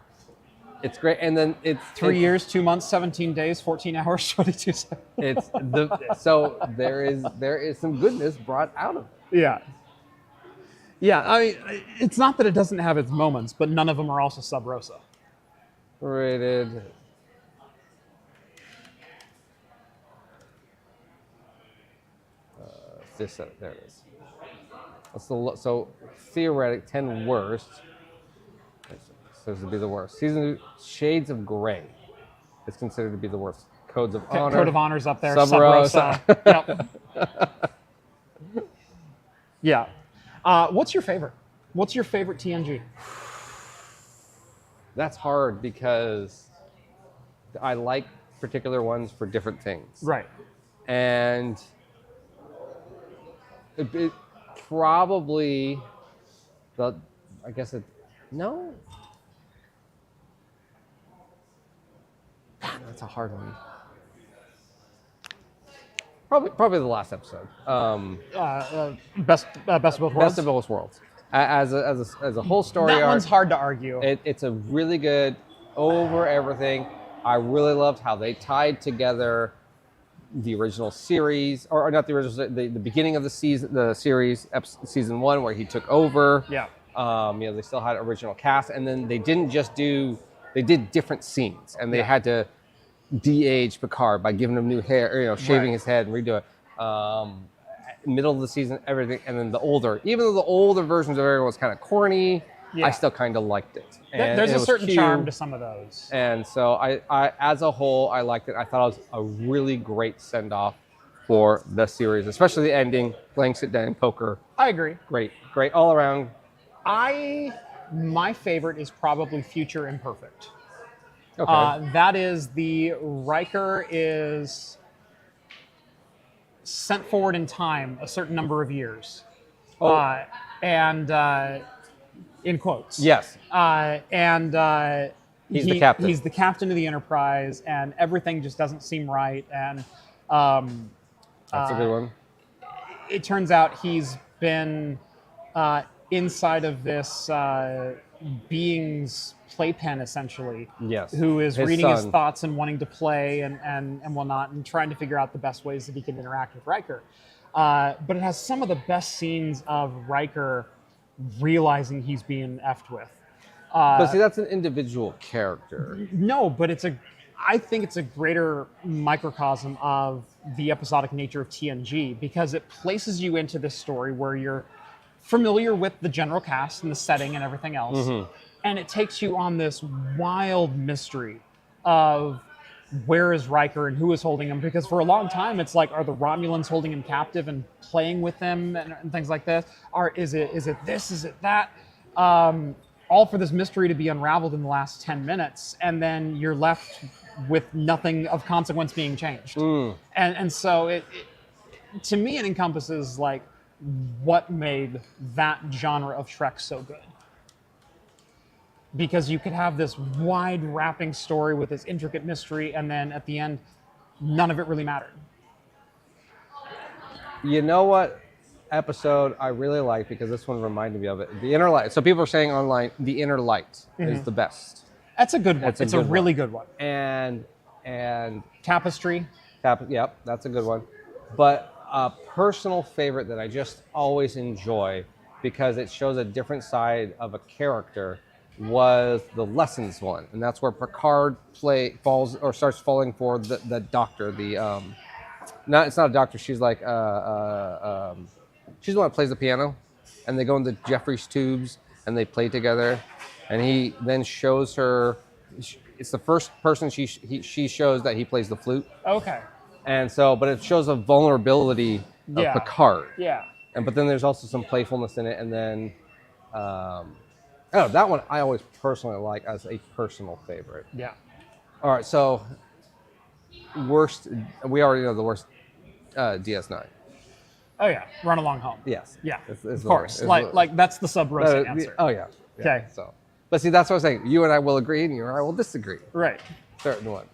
it's great. And then it's 3 years, 2 months, 17 days, 14 hours, 22 seconds. So there is some goodness brought out of it. Yeah. Yeah, I mean, it's not that it doesn't have its moments, but none of them are also Sub Rosa. Rated. There it is. So theoretic 10 worst. So this would be the worst. Season 2, Shades of Grey is considered to be the worst. Codes of Honor. Code of Honor's up there. Sub Rosa. Yep. Yeah. What's your favorite? What's your favorite TNG? That's hard because I like particular ones for different things. Right. And it probably no. That's a hard one. Probably the last episode. Best of both worlds. Best of both worlds. As a whole story That arc, one's hard to argue. it's a really good over everything. I really loved how they tied together the original series, or not the original, the beginning of the series, season 1, where he took over. Yeah. They still had original cast, and then they did different scenes, and they had to de-age Picard by giving him new hair, shaving his head and redo it. middle of the season, everything, and then even though the older versions of everyone was kind of corny, Yeah. I still kind of liked it. And There's it a was certain cute. charm to some of those. And so I, as a whole, I liked it. I thought it was a really great send-off for the series, especially the ending, playing sit-down poker. I agree. Great all around. My favorite is probably Future Imperfect. Okay. That is the Riker is sent forward in time a certain number of years. Oh. And in quotes. Yes. He's the captain. He's the captain of the Enterprise, and everything just doesn't seem right. And That's a good one. it turns out he's been inside of this being's playpen, essentially. Yes. Who is His reading his son. thoughts and wanting to play and whatnot, and trying to figure out the best ways that he can interact with Riker. But it has some of the best scenes of Riker realizing he's being effed with. But see, that's an individual character. No, but I think it's a greater microcosm of the episodic nature of TNG, because it places you into this story where you're familiar with the general cast and the setting and everything else. Mm-hmm. And it takes you on this wild mystery of where is Riker and who is holding him, because for a long time it's like, are the Romulans holding him captive and playing with him and things like this? Or is it this, is it that? All for this mystery to be unraveled in the last 10 minutes, and then you're left with nothing of consequence being changed. And so it to me, it encompasses like what made that genre of Trek so good. Because you could have this wide wrapping story with this intricate mystery, and then at the end, none of it really mattered. You know what episode I really like, because this one reminded me of it? The Inner Light. So people are saying online, The Inner Light is the best. That's a good one. That's a It's good a really one. good one. And Tapestry. Yep, that's a good one. But a personal favorite that I just always enjoy, because it shows a different side of a character, was the Lessons one, and that's where Picard starts falling for the doctor. It's not a doctor. She's like she's the one that plays the piano, and they go into Jeffrey's tubes and they play together, and he then shows her. It's the first person she shows that he plays the flute. Okay. And so, but it shows a vulnerability of Yeah. Picard. Yeah. But then there's also some playfulness in it, and then. That one I always personally like as a personal favorite. Yeah. All right, so worst. We already know the worst DS9. Oh yeah. Run along home. Yes. Yeah. It's of the course. worst. Like that's the sub-roasting answer. Oh yeah. Okay. So, but see, that's what I'm saying. You and I will agree, and you and I will disagree. Right. Certain one.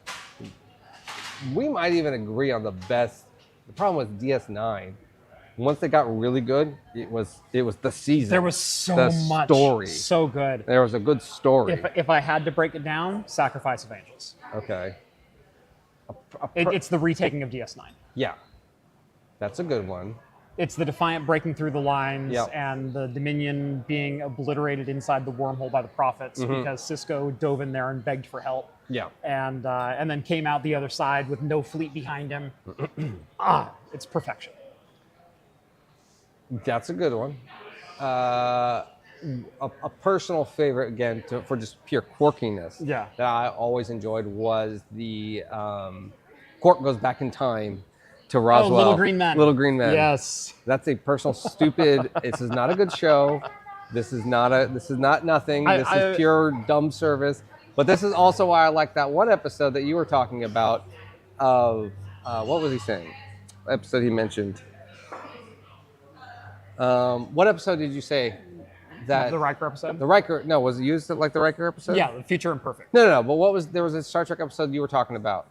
We might even agree on the best. The problem with DS9, once they got really good, it was the season. There was so the much. story. So good. There was a good story. If I had to break it down, Sacrifice of Angels. Okay. It's the retaking of DS9. Yeah. That's a good one. It's the Defiant breaking through the lines, Yep. and the Dominion being obliterated inside the wormhole by the Prophets because Cisco dove in there and begged for help. Yeah. And then came out the other side with no fleet behind him. It's perfection. That's a good one. A personal favorite, again, for just pure quirkiness, Yeah. that I always enjoyed was the Quark goes back in time to Roswell. Little Green Men. Little Green Men. Yes. That's a personal stupid. This is not a good show. This is not nothing. This is pure dumb service. But this is also why I like that one episode that you were talking about. Of what was he saying? Episode he mentioned. What episode did you say that The Riker episode? the Riker? No, was it used like the Riker episode? Yeah, the Future Imperfect. No. But there was a Star Trek episode you were talking about.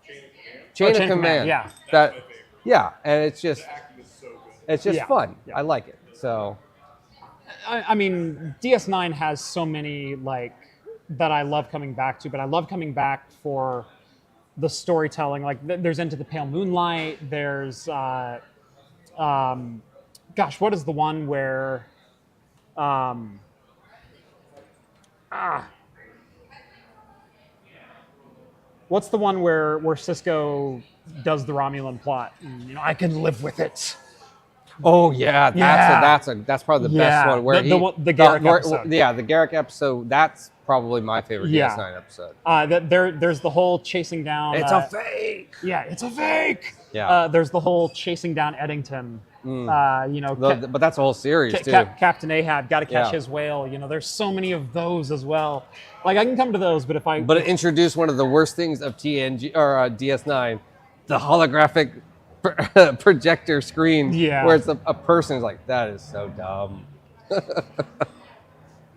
Chain of Command. Yeah. And it's just Yeah. fun. Yeah. I like it. So I mean, DS9 has so many that I love coming back to, but I love coming back for the storytelling. Like there's Into the Pale Moonlight. There's what is the one where what's the one where Cisco does the Romulan plot? And, I can live with it. Oh yeah, Yeah. that's probably the best Yeah, one. Where the Garrick episode. Yeah, the Garrick episode. That's probably my favorite Yeah. DS9 episode. There's the whole chasing down. It's a fake. Yeah, it's a fake. Yeah. There's the whole chasing down Eddington. But that's a whole series too. Captain Ahab, got to catch Yeah. his whale. There's so many of those as well. Like I can come to those, but if I But it introduced one of the worst things of TNG or DS9, the holographic projector screen. Yeah. Where it's a person is like, that is so dumb.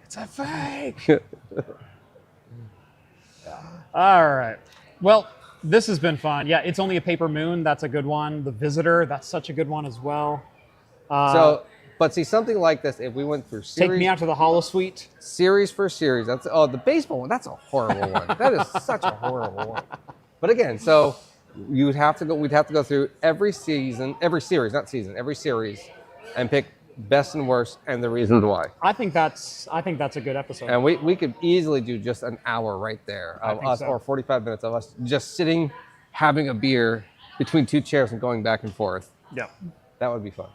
it's a fake. All right. Well, this has been fun. Yeah, It's Only a Paper Moon. That's a good one. The Visitor. That's such a good one as well. But see, something like this, if we went through series, Take Me Out to the Hollow Suite. series for series, the baseball one, that's a horrible one. That is such a horrible one. But again, so we'd have to go through every series, and pick best and worst and the reasons why. I think that's a good episode. And we could easily do just an hour right there of us, so. or 45 minutes of us just sitting, having a beer between two chairs and going back and forth. Yeah. That would be fun.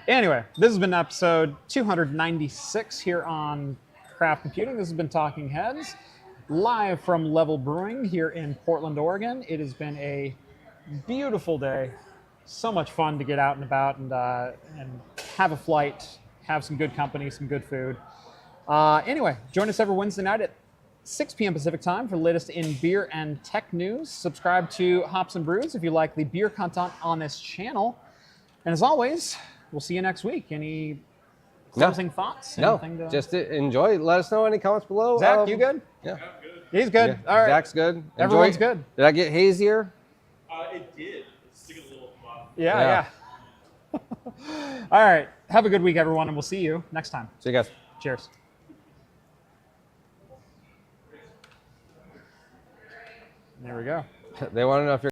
Anyway, this has been episode 296 here on Craft Computing. This has been Talking Heads, live from Level Brewing here in Portland, Oregon. It has been a beautiful day. So much fun to get out and about and have a flight, have some good company, some good food. Anyway, join us every Wednesday night at 6 p.m. Pacific time for the latest in beer and tech news. Subscribe to Hops and Brews if you like the beer content on this channel. And as always, we'll see you next week. Any closing thoughts? No, Anything to- just enjoy. Let us know any comments below. Zach, you good? Yeah. He's good. Yeah. All right. Zach's good. Enjoy. Everyone's good. Did I get hazier? It did. It's taking a little while. Yeah. All right. Have a good week, everyone, and we'll see you next time. See you guys. Cheers. There we go. They want to know if you're